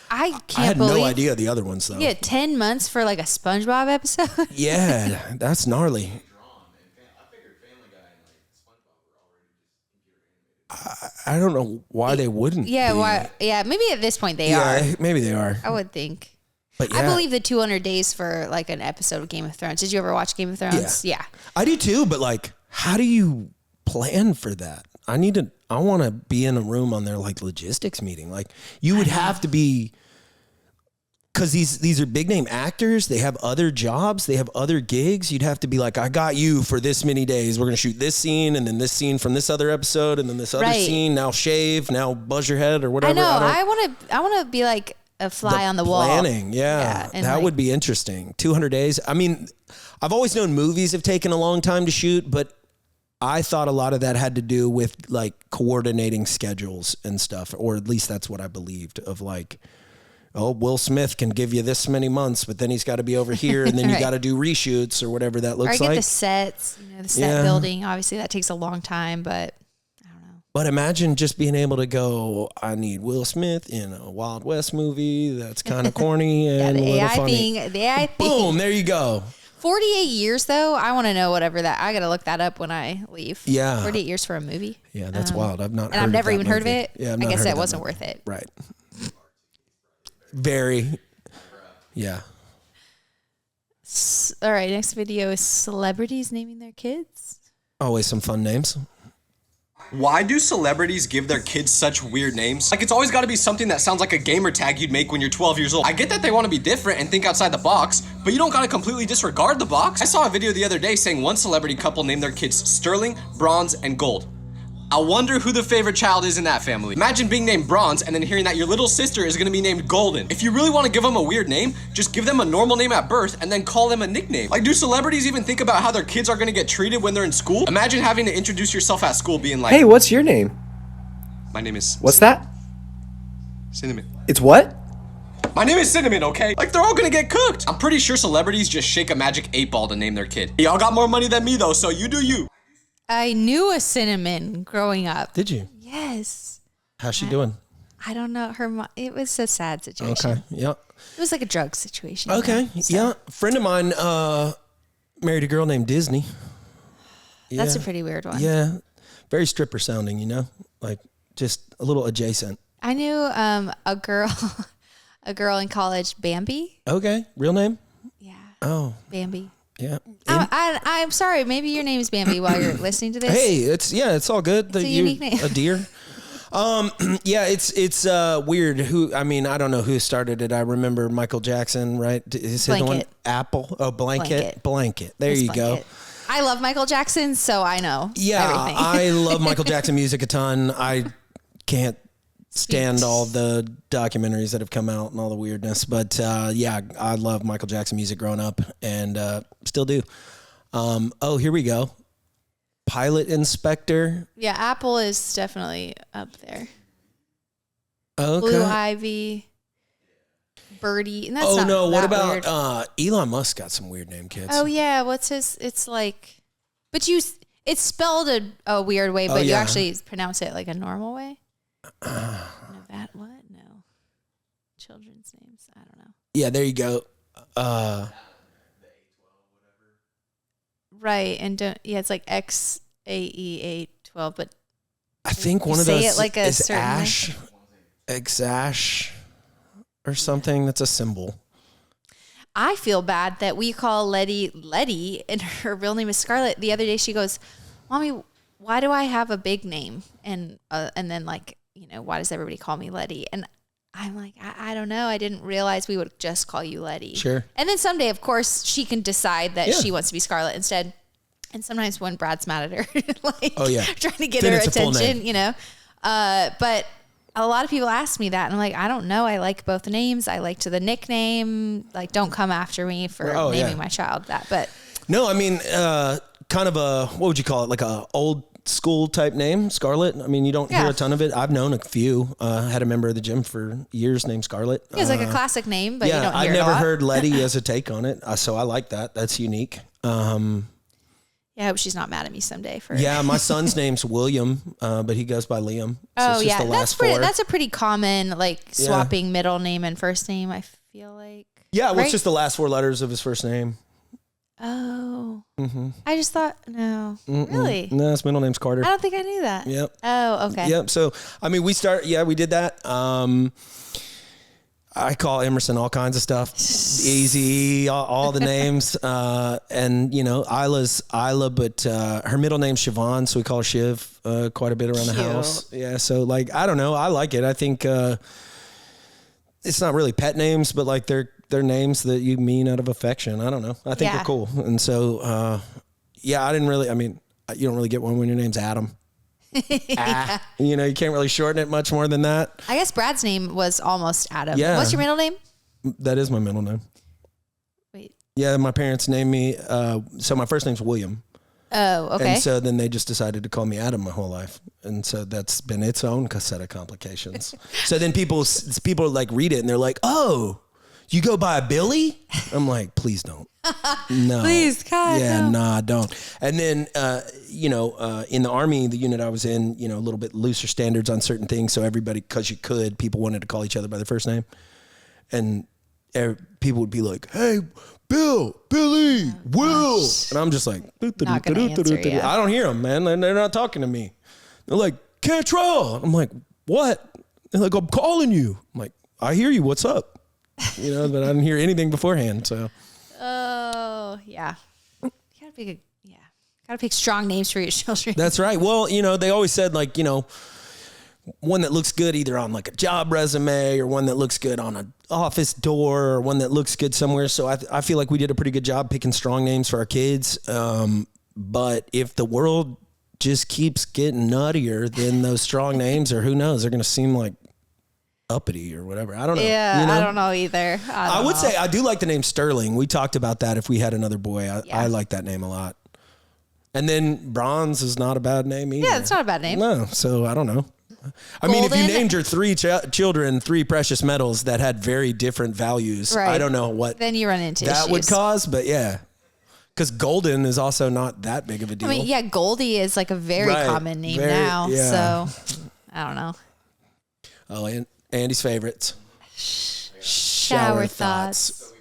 I had believe no idea the other ones though. Yeah, 10 months for like a SpongeBob episode. Yeah, that's gnarly. I don't know why they wouldn't. Yeah, be. why? Yeah, maybe at this point they are. Maybe they are. I would think. But yeah. I believe the 200 days for like an episode of Game of Thrones. Did you ever watch Game of Thrones? Yeah. I do too, but like, how do you plan for that? I want to be in a room on their like logistics meeting. Like you would have to be, because these are big name actors. They have other jobs. They have other gigs. You'd have to be like, I got you for this many days. We're going to shoot this scene and then this scene from this other episode and then this other scene. Now shave, now buzz your head or whatever. I know. I want to be like a fly on the wall. Planning. Yeah. That would be interesting. 200 days. I mean, I've always known movies have taken a long time to shoot, but I thought a lot of that had to do with like coordinating schedules and stuff, or at least that's what I believed of like, oh, Will Smith can give you this many months, but then he's got to be over here, and then you got to do reshoots or whatever that looks like. Or get the sets, the set building. Obviously, that takes a long time, but I don't know. But imagine just being able to go, I need Will Smith in a Wild West movie that's kind of corny and the a little AI funny. thing. The AI thing. Boom, there you go. 48 years, though. I want to know whatever that. I got to look that up when I leave. Yeah. 48 years for a movie. Yeah, that's wild. I've not. And I've never even heard of it. Yeah, I guess it wasn't worth it. Right. Very. Yeah. All right. Next video is celebrities naming their kids. Always some fun names. Why do celebrities give their kids such weird names? Like, it's always got to be something that sounds like a gamer tag you'd make when you're 12 years old. I get that they want to be different and think outside the box, but you don't got to completely disregard the box. I saw a video the other day saying one celebrity couple named their kids Sterling, Bronze, and Gold. I wonder who the favorite child is in that family. Imagine being named Bronze and then hearing that your little sister is going to be named Golden. If you really want to give them a weird name, just give them a normal name at birth and then call them a nickname. Like, do celebrities even think about how their kids are going to get treated when they're in school? Imagine having to introduce yourself at school being like, hey, what's your name? My name is... What's that? Cinnamon. It's what? My name is Cinnamon, okay? Like, they're all gonna get cooked. I'm pretty sure celebrities just shake a magic 8-ball to name their kid. Y'all got more money than me though, so you do you. I knew a Cinnamon growing up. Did you? Yes. How's she doing? I don't know. It was a sad situation. Okay. Yeah. It was like a drug situation. Okay. Yeah. A friend of mine married a girl named Disney. Yeah. That's a pretty weird one. Yeah. Very stripper sounding, you know? Like just a little adjacent. I knew a girl in college, Bambi. Okay. Real name? Yeah. Oh. Bambi. Yeah. I'm sorry. Maybe your name's Bambi while you're listening to this. Hey, it's all good. It's a unique name. A deer. Yeah, it's weird. I don't know who started it. I remember Michael Jackson, right? Is he the one? Apple. Oh, Blanket. There you go. I love Michael Jackson, so I know. Yeah, everything. I love Michael Jackson music a ton. I can't stand all the documentaries that have come out and all the weirdness, but yeah, I love Michael Jackson music growing up and still do. Oh, here we go. Pilot Inspector. Yeah, Apple is definitely up there. Okay. Blue Ivy, Birdie. And that's oh not no, what that about weird. Elon Musk got some weird name kids. Oh yeah, what's his? It's like, but it's spelled a weird way, but you actually pronounce it like a normal way. No. Children's names. I don't know. Yeah, there you go. Right, and it's like XAE812, but I think one of say those it like a is certain Ash, way. Exash, or something. That's a symbol. I feel bad that we call Letty, and her real name is Scarlett. The other day she goes, "Mommy, why do I have a big name?" And then like, why does everybody call me Letty? And I'm like, I don't know. I didn't realize we would just call you Letty. Sure. And then someday, of course, she can decide that she wants to be Scarlett instead. And sometimes when Brad's mad at her, like trying to get then her it's attention, but a lot of people ask me that, and I'm like, I don't know. I like both names. I like the nickname. Like, don't come after me for naming my child that. But no, I mean, kind of a, what would you call it? Like a old school type name, Scarlett. I mean, you don't hear a ton of it. I've known a few. Had a member of the gym for years named Scarlett. Yeah, it's like a classic name, but you don't hear I've it a never lot. heard Letty as a take on it, so I like that. That's unique. Yeah, I hope she's not mad at me someday for. Yeah, my son's name's William, but he goes by Liam. So it's just the last four. That's a pretty common swapping middle name and first name. I feel like. Yeah, well, it's just the last 4 letters of his first name. Oh. Mm-hmm. I just thought really. No, his middle name's Carter. I don't think I knew that. Yep. Oh, okay. Yep. So I mean, we did that. I call Emerson all kinds of stuff, easy, all the names. And, Isla's Isla, but her middle name's Siobhan, so we call her Shiv quite a bit around the house. Yeah, so, I don't know. I like it. I think it's not really pet names, but, they're names that you mean out of affection. I don't know. I think they're cool. And so, I didn't really, you don't really get one when your name's Adam. You can't really shorten it much more than that. I guess Brad's name was almost Adam. Yeah. What's your middle name? That is my middle name. Wait. Yeah, my parents named me, so my first name's William. Oh, okay. And so then they just decided to call me Adam my whole life. And so that's been its own set of complications. So then people read it and they're like, oh, you go by Billy? I'm like, please don't. No. Please, God. Yeah, no. nah, don't. And then, in the Army, the unit I was in, a little bit looser standards on certain things. So everybody, because people wanted to call each other by their first name. And people would be like, hey, Bill, Billy, Will. And I'm just like, Not gonna answer, yeah. I don't hear them, man. They're not talking to me. They're like, Cantrell. I'm like, what? They're like, I'm calling you. I'm like, I hear you. What's up? But I didn't hear anything beforehand. So. Oh, yeah. You gotta pick strong names for your children. That's right. Well, they always said one that looks good either on a job resume or one that looks good on an office door or one that looks good somewhere. So I feel like we did a pretty good job picking strong names for our kids. But if the world just keeps getting nuttier, then those strong names, or who knows, they're going to seem like uppity or whatever. I don't know. Yeah, I don't know either. I would say I do like the name Sterling. We talked about that if we had another boy. I like that name a lot. And then Bronze is not a bad name either. Yeah, it's not a bad name. No, so I don't know. I mean, if you named your 3 children 3 precious metals that had very different values, right. I don't know what then you run into that issues. would cause, but yeah. Because Golden is also not that big of a deal. I mean, yeah, Goldie is a very common name now. Yeah. So, I don't know. Oh, and Andy's favorites. Shower thoughts.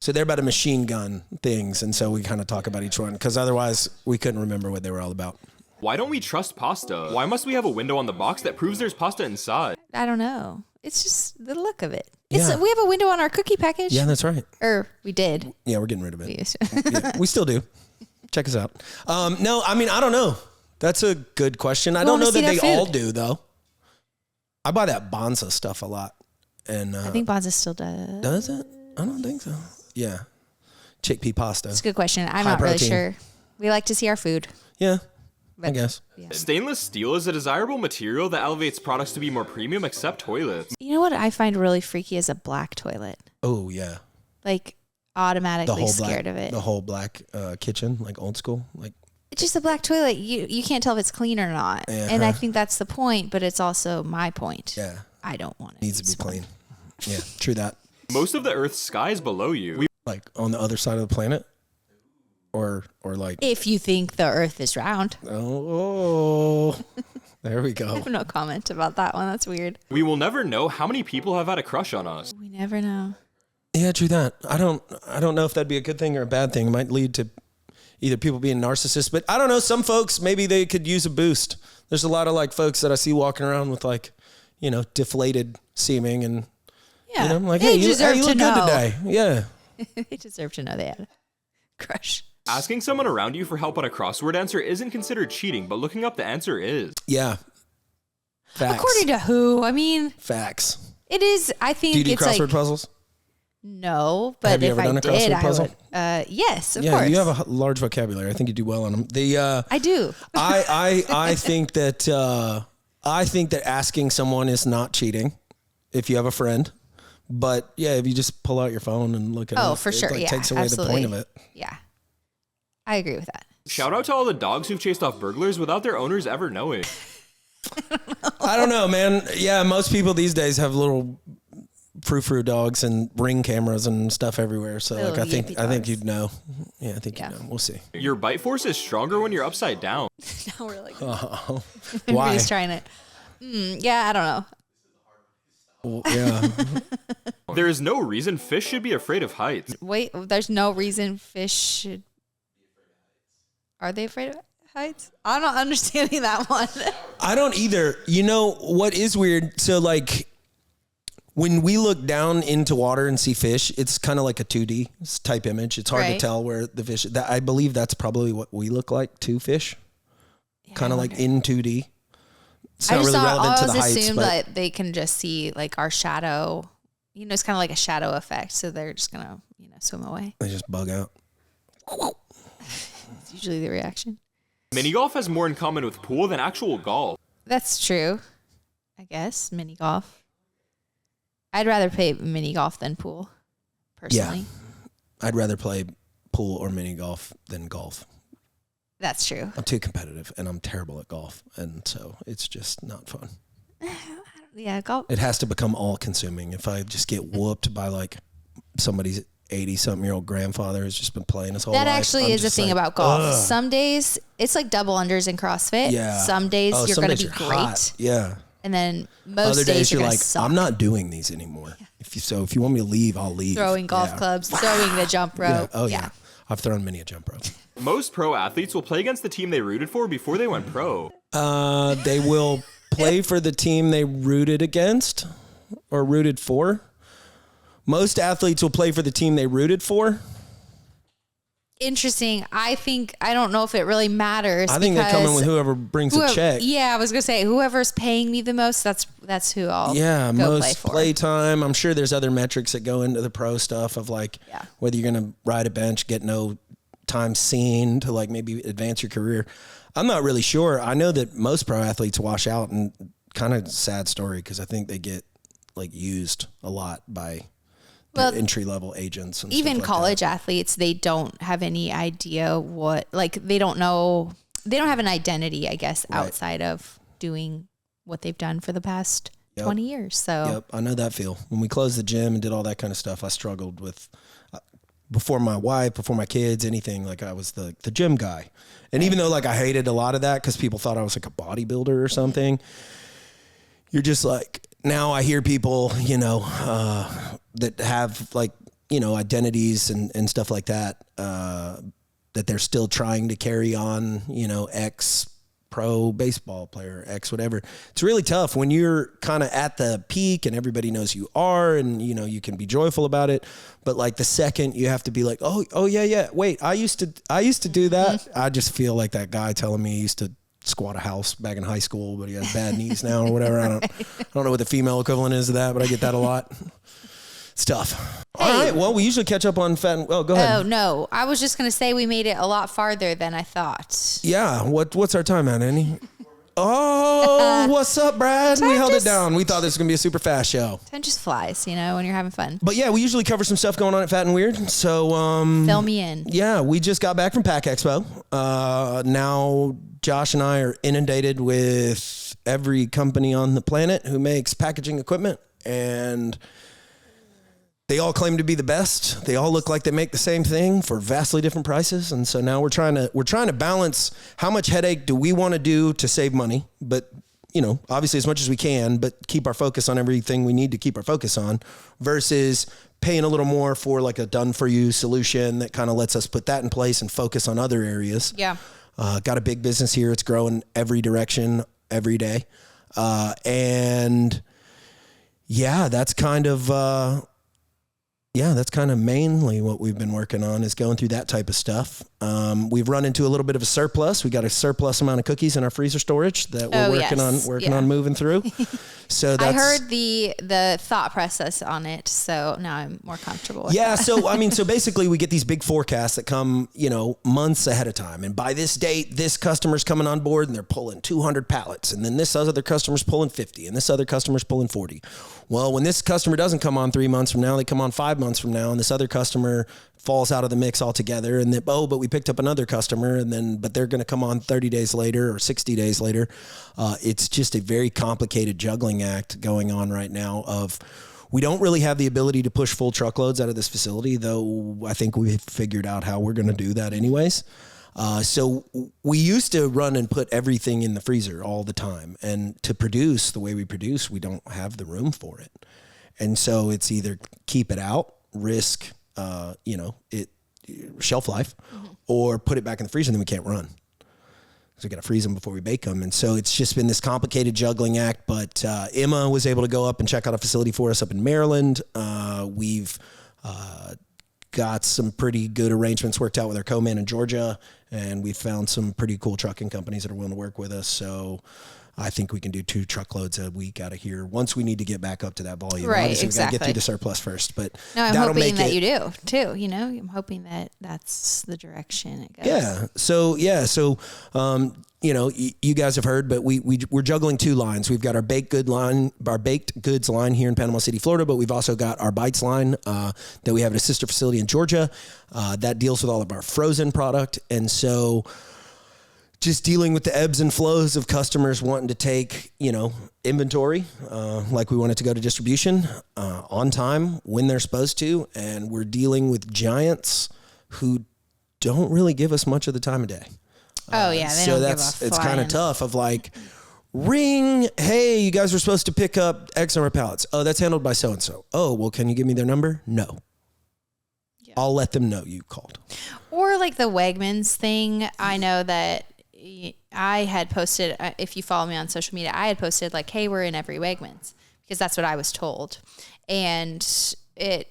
So they're about a machine gun things, and so we kind of talk about each one, because otherwise we couldn't remember what they were all about. Why don't we trust pasta? Why must we have a window on the box that proves there's pasta inside? I don't know. It's just the look of it. We have a window on our cookie package. Yeah, that's right. Or we did. Yeah, we're getting rid of it. Yeah, we still do. Check us out. No, I mean, I don't know. That's a good question. I don't know that they all do, though. I buy that Bonza stuff a lot. And I think Bonza still does. Does it? I don't think so. Yeah. Chickpea pasta. That's a good question. I'm not really sure. We like to see our food. Yeah. I guess. Yeah. Stainless steel is a desirable material that elevates products to be more premium, except toilets. You know what I find really freaky is a black toilet. Oh, yeah. Automatically scared of it. The whole black kitchen, old school. It's just a black toilet. You can't tell if it's clean or not. Uh-huh. And I think that's the point, but it's also my point. Yeah. I don't want it. Needs to be clean. Yeah, true that. Most of the Earth's sky is below you. On the other side of the planet? Or if you think the Earth is round. Oh, there we go. I have no comment about that one. That's weird. We will never know how many people have had a crush on us. We never know. Yeah, true that. I don't know if that'd be a good thing or a bad thing. It might lead to either people being narcissists, but I don't know. Some folks, maybe they could use a boost. There's a lot of folks that I see walking around with deflated seeming and hey, you look good today. Yeah. They deserve to know they had a crush. Asking someone around you for help on a crossword answer isn't considered cheating, but looking up the answer is. Yeah. Facts. According to who? I mean. Facts. It is, I think it's Do you do crossword puzzles? No, but have you if ever I done a did, crossword puzzle? Yes, of course. Yeah, you have a large vocabulary. I think you do well on them. I do. I think that asking someone is not cheating if you have a friend. But yeah, if you just pull out your phone and look at it, for sure. It takes away the point of it. Yeah. I agree with that. Shout out to all the dogs who've chased off burglars without their owners ever knowing. I don't know, man. Yeah, most people these days have little frou-frou dogs and Ring cameras and stuff everywhere. So like, I think you'd know. Yeah, I think you'd know. We'll see. Your bite force is stronger when you're upside down. Now we're like, why? Everybody's trying it. Yeah, I don't know. Well, yeah. There is no reason fish should be afraid of heights. Wait, there's no reason fish should. Are they afraid of heights? I'm not understanding that one. I don't either. You know what is weird? So like when we look down into water and see fish, it's kind of like a 2D type image. It's hard to tell where the fish. I believe that's probably what we look like to fish. Yeah, kind of like in 2D. It's not really relevant to the heights. I assume that they can just see like our shadow. You know, it's kind of like a shadow effect. So they're just gonna, swim away. They just bug out. It's usually the reaction. Mini golf has more in common with pool than actual golf. That's true. I guess mini golf. I'd rather play mini golf than pool. Personally. Yeah, I'd rather play pool or mini golf than golf. That's true. I'm too competitive and I'm terrible at golf. And so it's just not fun. Yeah, golf. It has to become all consuming. If I just get whooped by like somebody's 80-something-year-old grandfather who's just been playing his whole life. That actually is the thing about golf. Ugh. Some days it's like double unders in CrossFit. Yeah. Some days you're going to be great. Hot. Yeah. And then most other days you're like, suck. I'm not doing these anymore. Yeah. If you want me to leave, I'll leave. Throwing golf clubs, throwing the jump rope. Yeah. Oh yeah. I've thrown many a jump rope. Most pro athletes will play against the team they rooted for before they went pro. They will play for the team they rooted against or rooted for. Most athletes will play for the team they rooted for. Interesting. I don't know if it really matters. I think they come in with whoever brings a check. Yeah, I was gonna say whoever's paying me the most. That's who I'll most play time. I'm sure there's other metrics that go into the pro stuff of like whether you're gonna ride a bench, get no time seen to like maybe advance your career. I'm not really sure. I know that most pro athletes wash out, and kind of sad story because I think they get like used a lot by entry level agents and even stuff like college athletes. They don't have any idea they don't know. They don't have an identity, I guess, outside of doing what they've done for the past 20 years. So I know that feel. When we closed the gym and did all that kind of stuff, I struggled with before my wife, before my kids, anything. Like I was the gym guy. And even though like I hated a lot of that because people thought I was like a bodybuilder or something, you're just like, now I hear people, that have like, identities and stuff like that, that they're still trying to carry on, ex pro baseball player, ex whatever. It's really tough when you're kind of at the peak and everybody knows you are, and you can be joyful about it. But like the second you have to be like, oh yeah. Wait, I used to do that. I just feel like that guy telling me he used to squat a house back in high school, but he has bad knees now or whatever. I don't know what the female equivalent is of that, but I get that a lot. It's tough. Hey. All right. Well, we usually catch up on fat. Go ahead. Oh no, I was just gonna say we made it a lot farther than I thought. Yeah. What's our time at, Annie? Oh, what's up, Brad? We held it down. We thought this was going to be a super fast show. Time just flies, when you're having fun. But yeah, we usually cover some stuff going on at Fat and Weird. So fill me in. Yeah, we just got back from Pack Expo. Now Josh and I are inundated with every company on the planet who makes packaging equipment, and they all claim to be the best. They all look like they make the same thing for vastly different prices. And so now we're trying to balance how much headache do we want to do to save money, but obviously as much as we can, but keep our focus on everything we need to keep our focus on, versus paying a little more for like a done for you solution that kind of lets us put that in place and focus on other areas. Yeah. Got a big business here. It's growing every direction every day. And yeah, that's kind of mainly what we've been working on, is going through that type of stuff. We've run into a little bit of a surplus. We got a surplus amount of cookies in our freezer storage that we're working on moving through. So that's, I heard the thought process on it, so now I'm more comfortable with that. So basically we get these big forecasts that come, months ahead of time. And by this date, this customer's coming on board and they're pulling 200 pallets. And then this other customer's pulling 50 and this other customer's pulling 40. Well, when this customer doesn't come on 3 months from now, they come on 5 months from now, and this other customer falls out of the mix altogether. And but we picked up another customer, but they're going to come on 30 days later or 60 days later. It's just a very complicated juggling act going on right now of, We don't really have the ability to push full truckloads out of this facility, though I think we've figured out how we're going to do that anyways. So we used to run and put everything in the freezer all the time. And to produce the way we produce, we don't have the room for it. And so it's either keep it out, risk, shelf life, or put it back in the freezer and then we can't run. So we got to freeze them before we bake them. And so it's just been this complicated juggling act. But Emma was able to go up and check out a facility for us up in Maryland. We've got some pretty good arrangements worked out with our co-man in Georgia. And we found some pretty cool trucking companies that are willing to work with us. So I think we can do 2 truckloads a week out of here once we need to get back up to that volume. Right, obviously, exactly. we got to get through the surplus first. But no, I'm hoping that you do too. I'm hoping that that's the direction it goes. Yeah. So you guys have heard, but we're juggling 2 lines. We've got our baked goods line here in Panama City, Florida, but we've also got our bites line that we have at a sister facility in Georgia that deals with all of our frozen product. And so just dealing with the ebbs and flows of customers wanting to take, inventory, like we want it to go to distribution on time when they're supposed to. And we're dealing with giants who don't really give us much of the time of day. Oh yeah. So it's kind of tough of like, ring, hey, you guys were supposed to pick up X number of pallets. Oh, that's handled by so-and-so. Oh, well, can you give me their number? No. Yeah. I'll let them know you called. Or like the Wegmans thing. I know that I had posted, if you follow me on social media, I had posted like, hey, we're in every Wegmans, because that's what I was told. And it,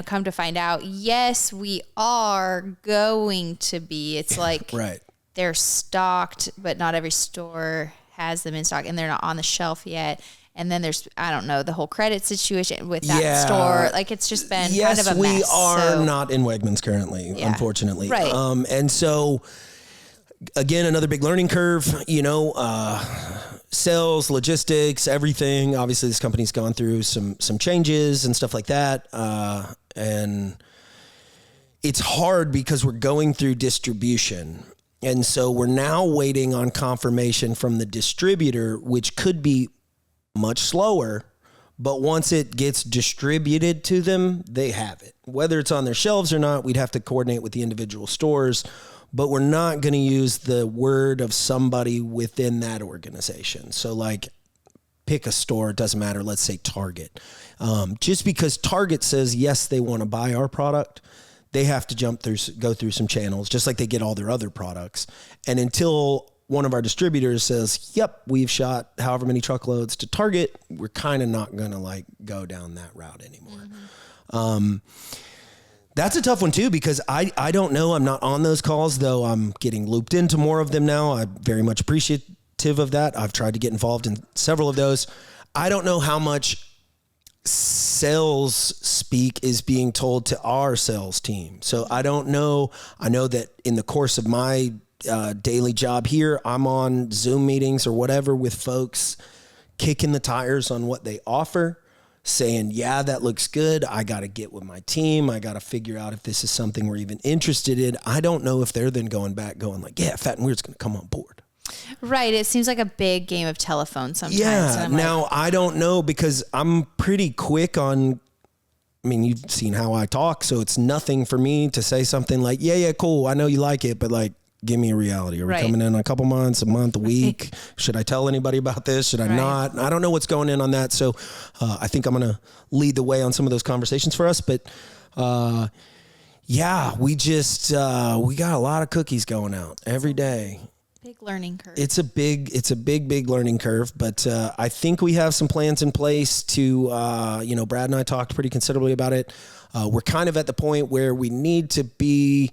come to find out, yes, we are going to be. It's like right. They're stocked, but not every store has them in stock, and they're not on the shelf yet. And then there's, I don't know, the whole credit situation with that store. Like, it's just been kind of a mess. Yes, we are not in Wegmans currently, unfortunately. Right. And so, again, another big learning curve, sales, logistics, everything. Obviously, this company's gone through some changes and stuff like that. And it's hard because we're going through distribution. And so we're now waiting on confirmation from the distributor, which could be much slower, but once it gets distributed to them, they have it. Whether it's on their shelves or not, we'd have to coordinate with the individual stores, but we're not going to use the word of somebody within that organization. So like, pick a store, it doesn't matter, let's say Target. Just because Target says, yes, they want to buy our product, they have to go through some channels, just like they get all their other products. And until one of our distributors says, yep, we've shot however many truckloads to Target, we're kind of not going to like go down that route anymore. Mm-hmm. That's a tough one too, because I don't know. I'm not on those calls, though I'm getting looped into more of them now. I'm very much appreciative of that. I've tried to get involved in several of those. I don't know how much sales speak is being told to our sales team. So I don't know. I know that in the course of my daily job here, I'm on Zoom meetings or whatever with folks kicking the tires on what they offer, saying, yeah, that looks good. I got to get with my team. I got to figure out if this is something we're even interested in. I don't know if they're then going back going like, yeah, Fat and Weird's going to come on board. Right. It seems like a big game of telephone sometimes. Yeah. Now, I don't know, because I'm pretty quick on, I mean, you've seen how I talk, so it's nothing for me to say something like, yeah, cool, I know you like it, but like, give me a reality. Are we coming in a couple months, a month, a week? Should I tell anybody about this? Should I not? I don't know what's going in on that. So I think I'm going to lead the way on some of those conversations for us. But yeah, we just, we got a lot of cookies going out every day. Big learning curve. It's a big learning curve, but I think we have some plans in place to, Brad and I talked pretty considerably about it. We're kind of at the point where we need to be,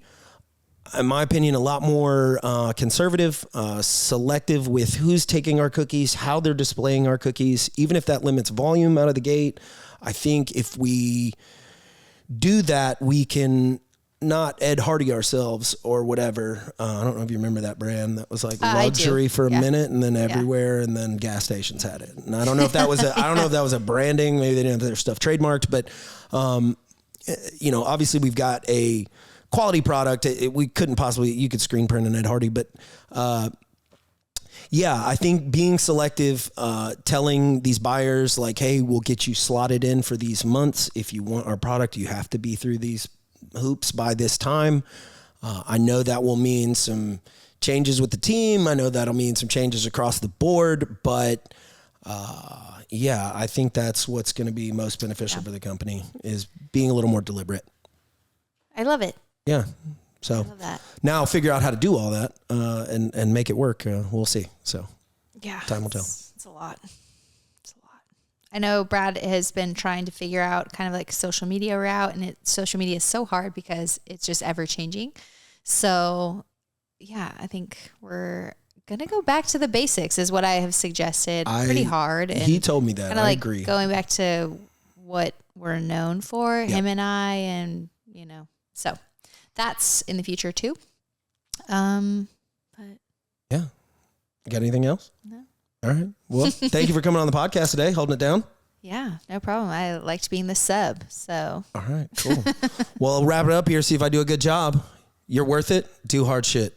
in my opinion, a lot more conservative, selective with who's taking our cookies, how they're displaying our cookies, even if that limits volume out of the gate. I think if we do that, we can not Ed Hardy ourselves or whatever. I don't know if you remember that brand that was like luxury for a minute and then everywhere and then gas stations had it. And I don't know if that was a branding. Maybe they didn't have their stuff trademarked, but obviously we've got a quality product. We couldn't possibly, you could screen print an Ed Hardy, but yeah, I think being selective, telling these buyers like, hey, we'll get you slotted in for these months. If you want our product, you have to be through these hoops by this time. I know that will mean some changes with the team. I know that'll mean some changes across the board, but yeah, I think that's what's going to be most beneficial for the company is being a little more deliberate. I love it. Yeah. So now figure out how to do all that and make it work. We'll see. So yeah, time will tell. It's a lot. I know Brad has been trying to figure out kind of like social media route, and social media is so hard because it's just ever changing. So yeah, I think we're going to go back to the basics is what I have suggested pretty hard. And he told me that. Kind of like agree. Going back to what we're known for, him and I, and so that's in the future too. But yeah. Got anything else? No. All right. Well, thank you for coming on the podcast today, holding it down. Yeah, no problem. I liked being the sub. So. All right, cool. Well, I'll wrap it up here. See if I do a good job. You're worth it. Do hard shit.